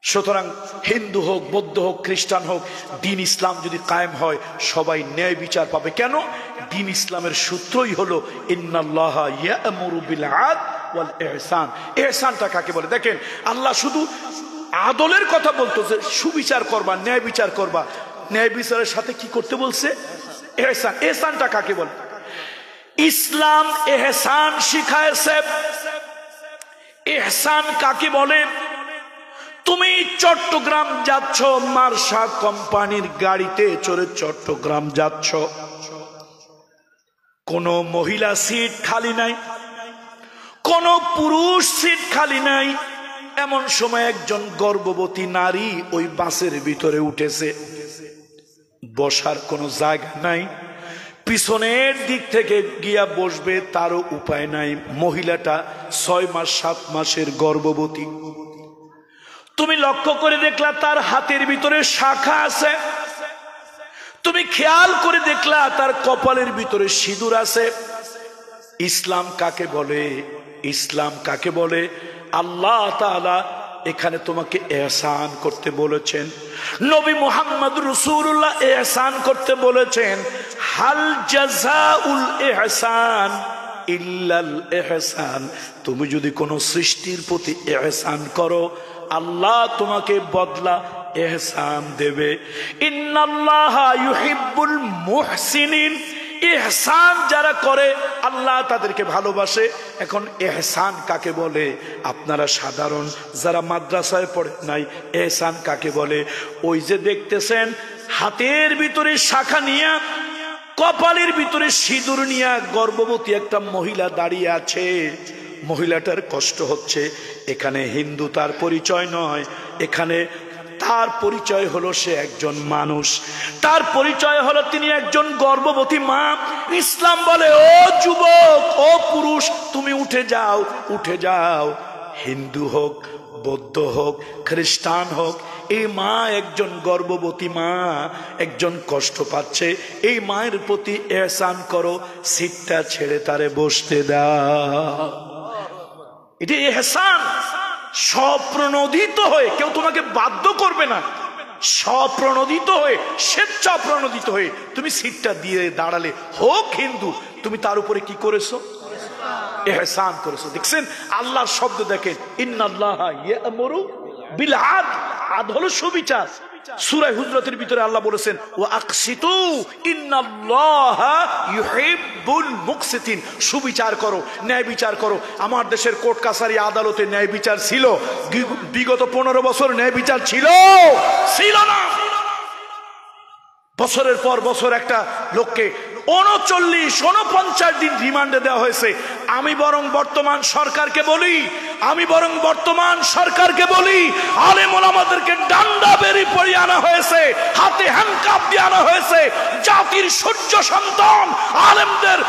সুতরাং হিন্দু হোক, বৌদ্ধ হোক, খ্রিস্টান হোক, দিন ইসলাম যদি কায়েম হয়, সবাই ন্যায় বিচার পাবে। কেন? দিন ইসলামের সূত্রই হলো ইন্নাল্লাহা ইয়া'মুরু বিল আদল ওয়াল ইহসান। ইহসানটা কাকে বলে? দেখেন, আল্লাহ শুধু আদলের কথা বলতো যে সুবিচার করবা, ন্যায় বিচার করবা। ন্যায় বিচারের সাথে কি করতে বলছে? ইহসান। ইহসানটা কাকে বলে? ইসলাম ইহসান শিখায়ছে। ইহসান কাকে বলে? তুমি চট্টগ্রাম যাচ্ছ, মার্শা কোম্পানির গাড়িতে চড়ে চট্টগ্রাম যাচ্ছ, কোন মহিলা সিট খালি নাই, কোন পুরুষ সিট খালি নাই। এমন সময় একজন গর্ভবতী নারী ওই বাসের ভিতরে উঠেছে, বসার কোনো জায়গা নাই, পিছনের দিক থেকে গিয়া বসবে তারও উপায় নাই। মহিলাটা 6 মাস 7 মাসের গর্ভবতী। তুমি লক্ষ্য করে দেখলা তার হাতের ভিতরে শাখা আছে, তুমি খেয়াল করে দেখলা তার কপালের ভিতরে সিঁদুর আছে। ইসলাম কাকে বলে? ইসলাম কাকে বলে? আল্লাহ তাআলা এখানে তোমাকে ইহসান করতে বলেছেন। নবী মুহাম্মদ রাসূলুল্লাহ ইহসান করতে বলেছেন। হাল জাযাউল ইহসান ইল্লাল ইহসান। তুমি যদি কোনো সৃষ্টির প্রতি ইহসান করো, আল্লাহ তোমাকে বদলা ইহসান দেবে। ইন্নাল্লাহা ইউহিব্বুল মুহসিনিন। ইহসান যারা করে আল্লাহ তাদেরকে ভালোবাসে। এখন ইহসান কাকে বলে? আপনারা সাধারণ যারা মাদ্রাসায় পড়ে নাই, ইহসান কাকে বলে? ওই যে দেখতেছেন হাতের ভিতরে শাখা নিয়া, কপালের ভিতরে সিঁদুর নিয়া গর্ভবতী একটা মহিলা দাঁড়িয়ে আছে, মহিলাটার কষ্ট হচ্ছে। এখানে হিন্দু তার পরিচয় নয়, এখানে তার পরিচয় হলো সে একজন মানুষ, তার পরিচয় হলো তিনি একজন গর্ভবতী মা। ইসলাম বলে, ও যুবক, ও পুরুষ, তুমি উঠে যাও, উঠে যাও। হিন্দু হোক, বৌদ্ধ হোক, খ্রিস্টান হোক, এই মা একজন গর্ভবতী মা, একজন কষ্ট পাচ্ছে, এই মায়ের প্রতি ইহসান করো, সিটটা ছেড়ে তারে বসতে দাও। এটা ইহসান। স্বপ্রণোদিত হয়ে, কেউ তোমাকে বাধ্য করবে না, স্বপ্রণোদিত হয়ে, স্বেচ্ছা প্রণোদিত হয়ে তুমি সিটটা দিয়ে দাঁড়ালে, হোক হিন্দু, তুমি তার উপরে কি করেছো? ইহসান করেছো। দেখছেন আল্লাহর শব্দ দেখেন, ইন্নাল্লাহা ইয়া'মুরু বিল আদল। আদল হলো সুবিচার। সূরা হুজরাতের ভিতরে আল্লাহ বলেছেন, ওয়া আকসিতু ইন্নাল্লাহা ইউহিব্বুল মুকসিতিন। সুবিচার করো, ন্যায় বিচার করো। আমার দেশের কোর্ট কাছারি আদালতে ন্যায় বিচার ছিল? বিগত 15 বছর ন্যায় বিচার ছিল? ছিল না। বছরের পর বছর একটা লোককে 39-49 দিন রিমান্ডে দেওয়া হয়েছে। আমি বরং বর্তমান সরকারকে বলি, আলেম ওলামাদেরকে ডান্ডা বেরি পরিয়ে আনা হয়েছে, হাতে হ্যান্ডকাপ দিয়ে আনা হয়েছে। জাতির সূর্য সন্তান আলেমদের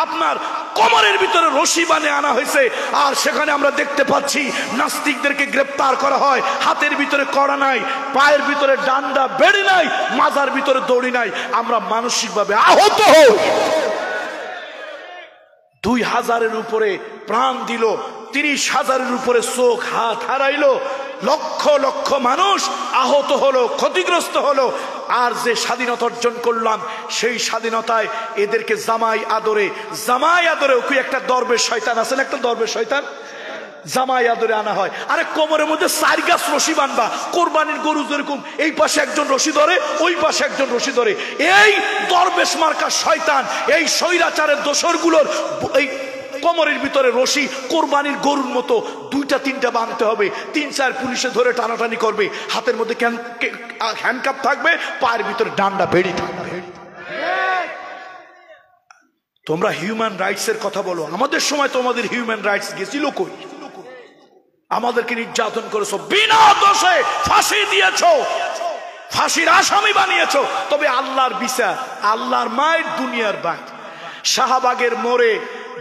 আপনার কোমরের ভিতরে রশি বানিয়ে আনা হয়েছে। আর সেখানে আমরা দেখতে পাচ্ছি নাস্তিকদেরকে গ্রেপ্তার করা হয়, হাতের ভিতরে কড়া নাই, পায়ের ভিতরে ডান্ডা বেড়ি নাই, মাজার ভিতরে দড়ি নাই। আমরা মানসিকভাবে আহত হই। 2000-এর উপরে প্রাণ দিল, 30,000-এর উপরে চোখ হাত হারাইলো, লক্ষ লক্ষ মানুষ আহত হলো, ক্ষতিগ্রস্ত হলো। আর যে স্বাধীনতা অর্জন করলাম সেই স্বাধীনতায় এদেরকে জামাই আদরে ওকে একটা দরবেশ শয়তান আছেন, একটা দরবেশ শয়তান জামাই আদরে আনা হয়। আরে কোমরের মধ্যে 4 গাছ রশি বানবা, কোরবানির গরু যেরকম এই পাশে একজন রশি ধরে, ওই পাশে একজন রশি ধরে, এই দরবেশ মার্কা শয়তান, এই স্বৈরাচারের দোসরগুলোর এই কোমরের ভিতরে রশি কোরবানির গরুর মতো 2-3টা বাঁধতে হবে। 3-4 পুলিশে ধরে টানাটানি করবে, হাতের মধ্যে হ্যান্ডকাপ থাকবে, পায়ের ভিতরে ডান্ডা বেড়ি থাকবে। তোমরা হিউম্যান রাইটস এর কথা বলো, আমাদের সময় তোমাদের হিউম্যান রাইটস গেছিল কই? আমাদেরকে নির্যাতন করেছো, বিনা দোষে ফাঁসি দিয়েছো, ফাঁসির আসামি বানিয়েছো। তবে আল্লাহর বিচার, আল্লাহর মায়ের দুনিয়ার বাদ। শাহবাগের মোড়ে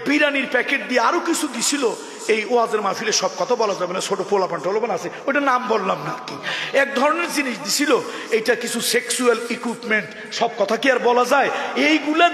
বিরিয়ানির প্যাকেট দিয়ে আরো কিছু দিছিল। এই ওয়াজের মাহফিলে সব কথা বলা যাবে না, ছোট পোলাপান টোলাপান আছে, ওটা নাম বললাম না কি। এক ধরনের জিনিস দিছিল, এটা কিছু সেক্সুয়াল ইকুইপমেন্ট, সব কথা কি আর বলা যায়? এইগুলা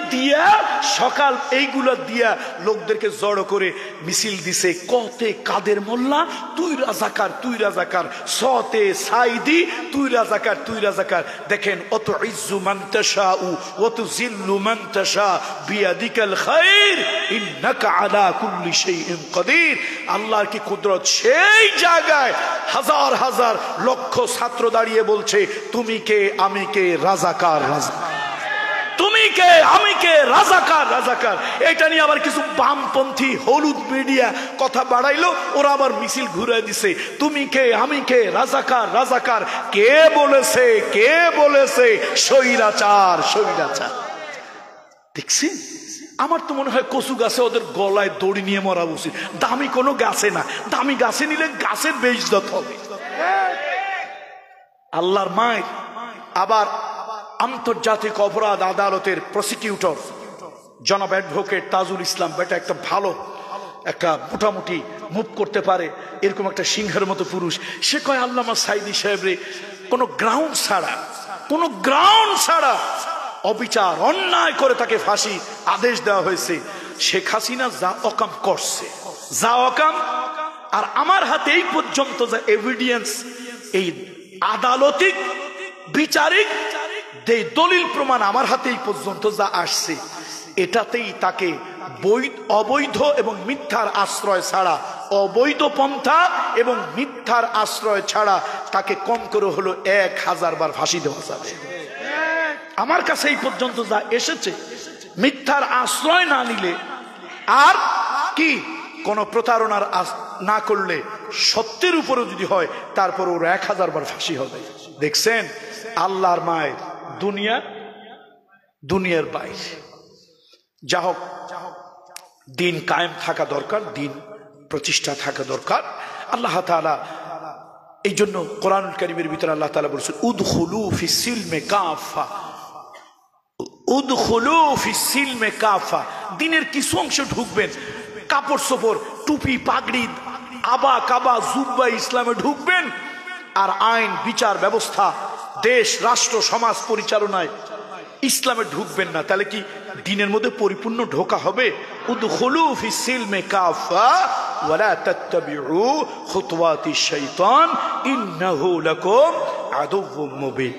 দিয়া লোকদেরকে জড়ো করে মিছিল দিছে। কতে কাদের মোল্লা, তুই রাজাকার, তুই রাজাকার, সতে সাইদি, তুই রাজাকার, তুই রাজাকার। দেখেন, অত ইজ্জু মান তাশাউ ওয়া তুযিল্লু মান তাশা বিয়াদিকাল খায়র ইন্নাকা আলা কুল্লি শাইইন কাদির। আল্লাহর কি কুদরত! সেই জায়গায় হাজার হাজার লক্ষ ছাত্র দাঁড়িয়ে বলছে, তুমি কে, আমি কে, রাজাকার রাজাকার, তুমি কে, আমি কে, রাজাকার রাজাকার। এটা নিয়ে আবার কিছু বামপন্থী হলুদ মিডিয়া কথা বাড়াইলো, ওরা আবার মিছিল ঘুরে দিছে, তুমি কে, আমি কে, রাজাকার রাজাকার। কে বলেছে, কে বলেছে স্বৈরাচার, স্বৈরাচার। দেখছি, আমার তো মনে হয় কচু গাছে ওদের গলায় দড়ি নিয়ে মরা উচিত। দামি কোনো গাছে না, দামি গাছে নিলে গাছের বেইজ্জত হবে। আল্লাহর মায়ের আবার আন্তর্জাতিক অপরাধ আদালতের প্রসিকিউটর জনাব অ্যাডভোকেট তাজুল ইসলাম, বেটা একটা ভালো, একটা মোটামুটি মুভ করতে পারে এরকম একটা সিংহের মতো পুরুষ। সে কয়, আল্লামা সাইদি সাহেবরে কোনো গ্রাউন্ড ছাড়া অবিচার অন্যায় করে তাকে ফাঁসি আদেশ দেওয়া হয়েছে। শেখ হাসিনা যা অকাম করছে, যা অকাম, আর আমার হাতে এই পর্যন্ত যা এভিডেন্স, এই আদালতিক বিচারিক দলিল প্রমাণ আমার হাতে এই পর্যন্ত যা আসছে, এটাতেই তাকে অবৈধ এবং মিথ্যার আশ্রয় ছাড়া, অবৈধ পন্থা এবং মিথ্যার আশ্রয় ছাড়া তাকে কম করে হলো 1000 বার ফাঁসি দেওয়া যাবে। আমার কাছে এই পর্যন্ত যা এসেছে, মিথ্যার আশ্রয় না নিলে আর কি কোন প্রতারণার না করলে, সত্যের উপরে যদি হয়, তারপর ওর 1000 বার ফাঁসি হবে। দেখছেন, আল্লাহর মায়ের দুনিয়ার বাইরে। যা হোক, দিন কায়েম থাকা দরকার, দিন প্রতিষ্ঠা থাকা দরকার। আল্লাহ তাআলা এই জন্য কোরআনুল কারীমের ভিতরে আল্লাহ তাআলা বলেছেন, উদখুলু ফিস সিলমে কাফা, উদখুলু ফিস সিলমে কাফা। দিনের কিছু অংশ ঢুকবেন, কাপড় চোপড়, টুপি, পাগড়ি, আবা কাবা, জুব্বা, ইসলামে ঢুকবেন। আর আইন, বিচার ব্যবস্থা, দেশ, রাষ্ট্র, সমাজ পরিচালনায় ইসলামে ঢুকবেন না, তাহলে কি দিনের মধ্যে পরিপূর্ণ ঢোকা হবে? উদখুলু ফিস সিলমে কাফা ওয়ালা তাত্তাবিউ খুতুওয়াতিশ শাইতান ইন্নাহু লাকুম আদুউম মুবিন।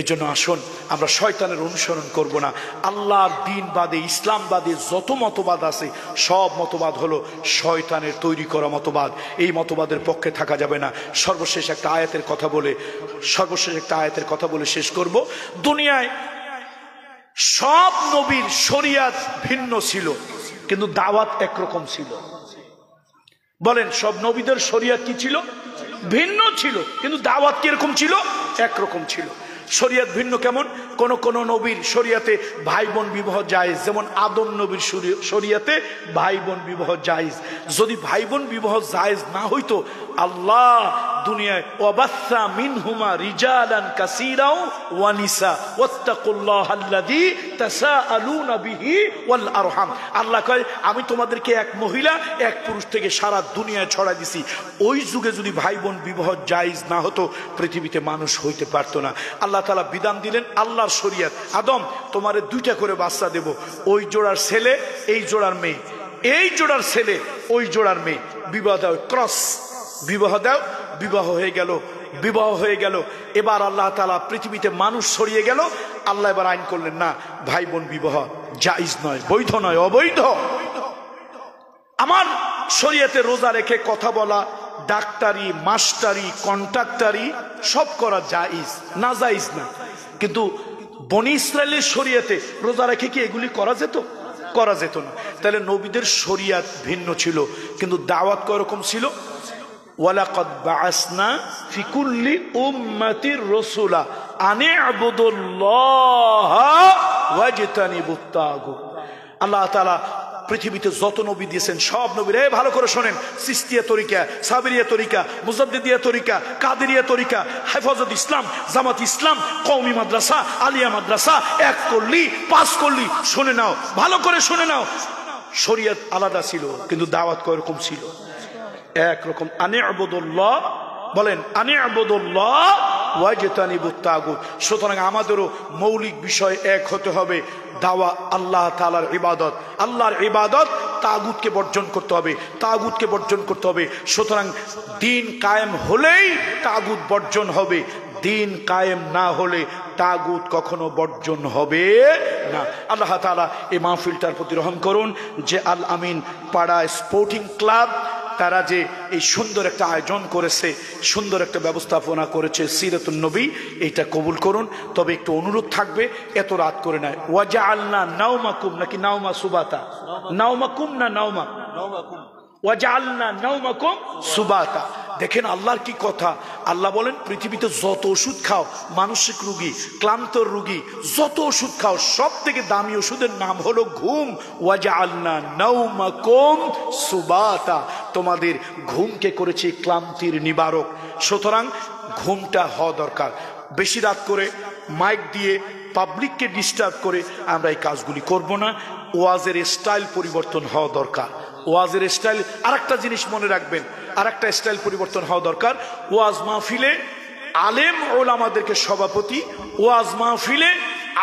এজন্য আসুন, আমরা শয়তানের অনুসরণ করব না। আল্লাহর দিন বাদে, ইসলাম বাদে যত মতবাদ আছে, সব মতবাদ হলো শয়তানের তৈরি করা মতবাদ। এই মতবাদের পক্ষে থাকা যাবে না। সর্বশেষ একটা আয়াতের কথা বলে শেষ করব। দুনিয়ায় সব নবীর শরিয়াত ভিন্ন ছিল, কিন্তু দাওয়াত একরকম ছিল। বলেন, সব নবীদের শরিয়াত কি ছিল? ভিন্ন ছিল, কিন্তু দাওয়াত কিরকম ছিল? একরকম ছিল। শরিয়াত ভিন্ন কেমন? কোন নবীর শরিয়াতে ভাই বোন বিবাহ জায়েজ, যেমন আদম নবীর শরিয়াতে ভাই বোন বিবাহ জায়েজ। যদি ভাই বোন বিবাহ জায়েজ না হইতো, আল্লাহ দুনিয়ায় ওয়াবাসা মিনহুমা রিজালান কাসীরাও ওয়া নিসা ওয়াত্তাকুল্লাহাল্লাযী তাসাআলুনা বিহি ওয়াল আরহাম। আল্লাহ কয়, আমি তোমাদেরকে এক মহিলা এক পুরুষ থেকে সারা দুনিয়ায় ছড়াই দিছি। ওই যুগে যদি ভাই বোন বিবাহ জায়েজ না হতো, পৃথিবীতে মানুষ হইতে পারতো না। আল্লাহ তাআলা বিধান দিলেন, আল্লাহর শরিয়াত, আদম তোমারে 2টা করে বাচ্চা দেব, ওই জোড়ার ছেলে, এই জোড়ার মেয়ে, এই জোড়ার ছেলে, ওই জোড়ার মেয়ে, বিবাহ ক্রস বিবাহ দাও, বিবাহ হয়ে গেল, বিবাহ হয়ে গেল। এবার আল্লাহ তাআলা পৃথিবীতে মানুষ ছড়িয়ে গেল, আল্লাহ এবার আইন করলেন না, ভাই বোন বিবাহ জায়েজ নয়, বৈধ নয়, অবৈধ। আমার শরীয়তে রোজা রেখে কথা বলা, ডাক্তারি, মাস্টারি, কন্ট্রাক্টারি সব করা জায়েজ, না জায়েজ না। কিন্তু বনি ইসরায়েলের শরীয়তে রোজা রেখে কি এগুলি করা যেত? করা যেত না। তাহলে নবীদের শরীয়ত ভিন্ন ছিল, কিন্তু দাওয়াত কয়রকম ছিল? ওয়ালাকাদ বাআসনা ফি কুল্লি উম্মাতির রাসূলা আন ইবুদুল্লাহা ওয়াজতানিবুত তাগুত। আল্লাহ তাআলা পৃথিবীতে যত নবী দিয়েছেন সব নবীরা ভালো করে শোনেন, সিস্তিয়া তরিকা, সাবেরিয়া তরিকা, মুজাদ্দিদিয়া তরিকা, কাদেরিয়া তরিকা, হেফাজত ইসলাম, জামাত ইসলাম, কওমি মাদ্রাসা, আলিয়া মাদ্রাসা, এক করলি পাস করলি, শুনে নাও, ভালো করে শুনে নাও। শরীয়ত আলাদা ছিল, কিন্তু দাওয়াত কয়রকম ছিল? একরকম। আনি আবুদুল্লাহ, বলেন আনি আবুদুল্লাহ ওয়াজতানিবুত তাগুত। সুতরাং আমাদেরও মৌলিক বিষয় এক হতে হবে, দাওয়া আল্লাহ তাআলার ইবাদত, আল্লাহর ইবাদত, তাগুতকে বর্জন করতে হবে, তাগুতকে বর্জন করতে হবে। সুতরাং দিন কায়েম হলেই তাগুত বর্জন হবে, দিন কায়েম না হলে তাগুত কখনো বর্জন হবে না। আল্লাহ তাআলা এই মাহফিলটার প্রতি রহম করুন, যে আল আমিন পাড়া স্পোর্টিং ক্লাব তারা যে এই সুন্দর একটা আয়োজন করেছে, সুন্দর একটা ব্যবস্থাপনা করেছে সিরাতুন নবী, এইটা কবুল করুন। তবে একটু অনুরোধ থাকবে, এত রাত করে নয়। ওয়াজআলনা নাওমাকুম, নাকি নাওমা সুবাতা? নাওমাকুম না নাওমা? ওয়াজআলনা নাওমাকুম সুবাতা। দেখেন আল্লাহর কি কথা। আল্লাহ বলেন পৃথিবীতে যত ওষুধ খাও, মানসিক রোগী, ক্লান্তর রোগী, যত ওষুধ খাও, সব থেকে দামি ওষুধের নাম হলো ঘুম। ওয়াজআলনা নাওমাকুম সুবাতা, তোমাদের ঘুমকে করেছি ক্লান্তির নিবারক। সুতরাং ঘুমটা হওয়া দরকার। বেশি রাত করে মাইক দিয়ে পাবলিককে ডিস্টার্ব করে আমরা এই কাজগুলি করব না। ওয়াজের স্টাইল পরিবর্তন হওয়া দরকার। ওয়াজের স্টাইল, আরেকটা জিনিস মনে রাখবেন, আরেকটা স্টাইল পরিবর্তন হওয়া দরকার। ওয়াজ মাহফিলে আলেম ওলামাদেরকে সভাপতি, ওয়াজ মাহফিলে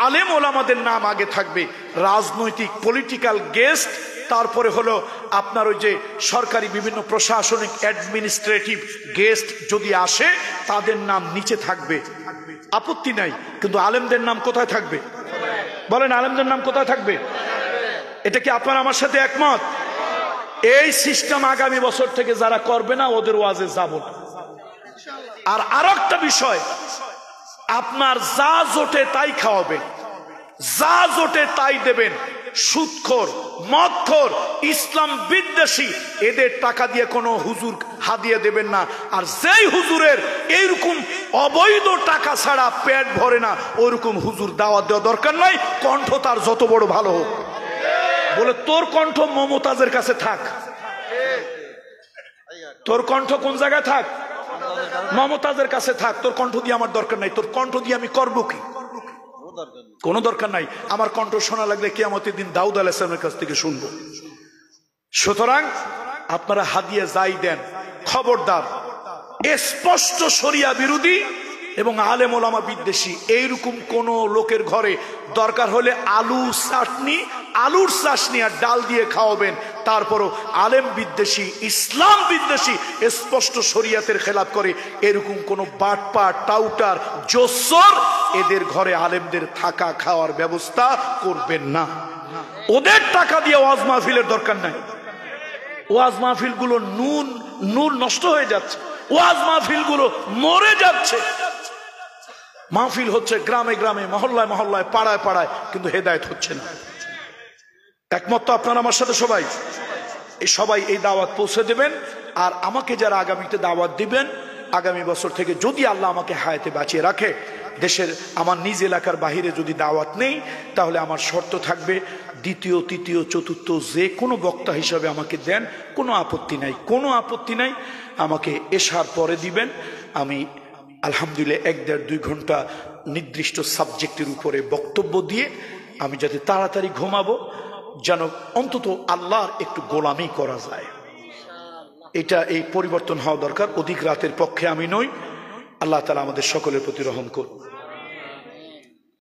আলেম ওলামাদের নাম আগে থাকবে, রাজনৈতিক পলিটিক্যাল গেস্ট, তারপরে হলো আপনার ওই যে সরকারি বিভিন্ন প্রশাসনিক অ্যাডমিনিস্ট্রেটিভ গেস্ট যদি আসে তাদের নাম নিচে থাকবে, আপত্তি নাই। কিন্তু আলেমদের নাম কোথায় থাকবে? বলেন আলেমদের নাম কোথায় থাকবে? এটা কি আপনারা আমার সাথে একমত? এই সিস্টেম আগামী বছর থেকে যারা করবে না ওদের ওয়াজে যাব না। আর আরেকটা বিষয়, আপনার যা জোটে তাই খাওয়াবেন, যা জোটে তাই দেবেন। সুদখোর, মদখোর, ইসলাম বিদ্বেষী এদের টাকা দিয়ে কোনো হুজুর হাদিয়া দেবেন না। আর যেই হুজুরের এইরকম অবৈধ টাকা ছাড়া পেট ভরে না, ওইরকম হুজুর দাওয়াত দেওয়া দরকার নাই, কণ্ঠ তার যত বড় ভালো হোক। বলে তোর কণ্ঠ মমতাজের কাছে থাক, তোর কণ্ঠ কোন জায়গায় থাক? মমতাজের কাছে থাক। তোর কণ্ঠ দিয়ে আমার দরকার নাই, তোর কণ্ঠ দিয়ে আমি করবো কি? কোনো দরকার নাই। আমার কণ্ঠ শোনা লাগলে কিয়ামতের দিন দাউদ আলাইহিস সালামের কাছ থেকে শুনবো। সুতরাং আপনারা হাদিয়া যাই দেন, খবরদার স্পষ্ট শরিয়া বিরোধী এবং আলেম ওলামা বিদ্বেষী এইরকম কোন লোকের ঘরে দরকার হলে আলুর চাটনি আর ডাল দিয়ে খাওয়াবেন, তারপরও আলেম বিদ্বেষী, ইসলাম বিদ্বেষী, স্পষ্ট শরিয়াতের খেলাফ করে এরকম কোন বাটপা, টাউটার, জোসর এদের ঘরে আলেমদের থাকা খাওয়ার ব্যবস্থা করবেন না। ওদের টাকা দিয়ে ওয়াজ মাহফিলের দরকার নাই। ওয়াজ মাহফিল গুলো নূর নষ্ট হয়ে যাচ্ছে, ওয়াজ মাহফিল গুলো মরে যাচ্ছে। মাহফিল হচ্ছে গ্রামে গ্রামে, মহল্লায় মহল্লায়, পাড়ায় পাড়ায়, কিন্তু হেদায়েত হচ্ছে না। একমত তো আপনারা আমার সাথে? সবাই এই দাওয়াত পৌঁছে দেবেন। আর আমাকে যারা আগামীতে দাওয়াত দিবেন, আগামী বছর থেকে যদি আল্লাহ আমাকে হায়াতে বাঁচিয়ে রাখে, দেশের আমার নিজ এলাকার বাহিরে যদি দাওয়াত নেই, তাহলে আমার শর্ত থাকবে দ্বিতীয়, তৃতীয়, চতুর্থ যে কোনো বক্তা হিসাবে আমাকে দেন, কোনো আপত্তি নাই, কোনো আপত্তি নাই। আমাকে এশার পরে দিবেন। আমি আলহামদুলিল্লাহ 1-1.5-2 ঘন্টা নির্দিষ্ট সাবজেক্টের উপরে বক্তব্য দিয়ে আমি যাতে তাড়াতাড়ি ঘুমাবো, যেন অন্তত আল্লাহর একটু গোলামি করা যায়। এই পরিবর্তন হওয়া দরকার। অধিক রাতের পক্ষে আমি নই। আল্লাহ তাআলা আমাদের সকলের প্রতি রহম করুন।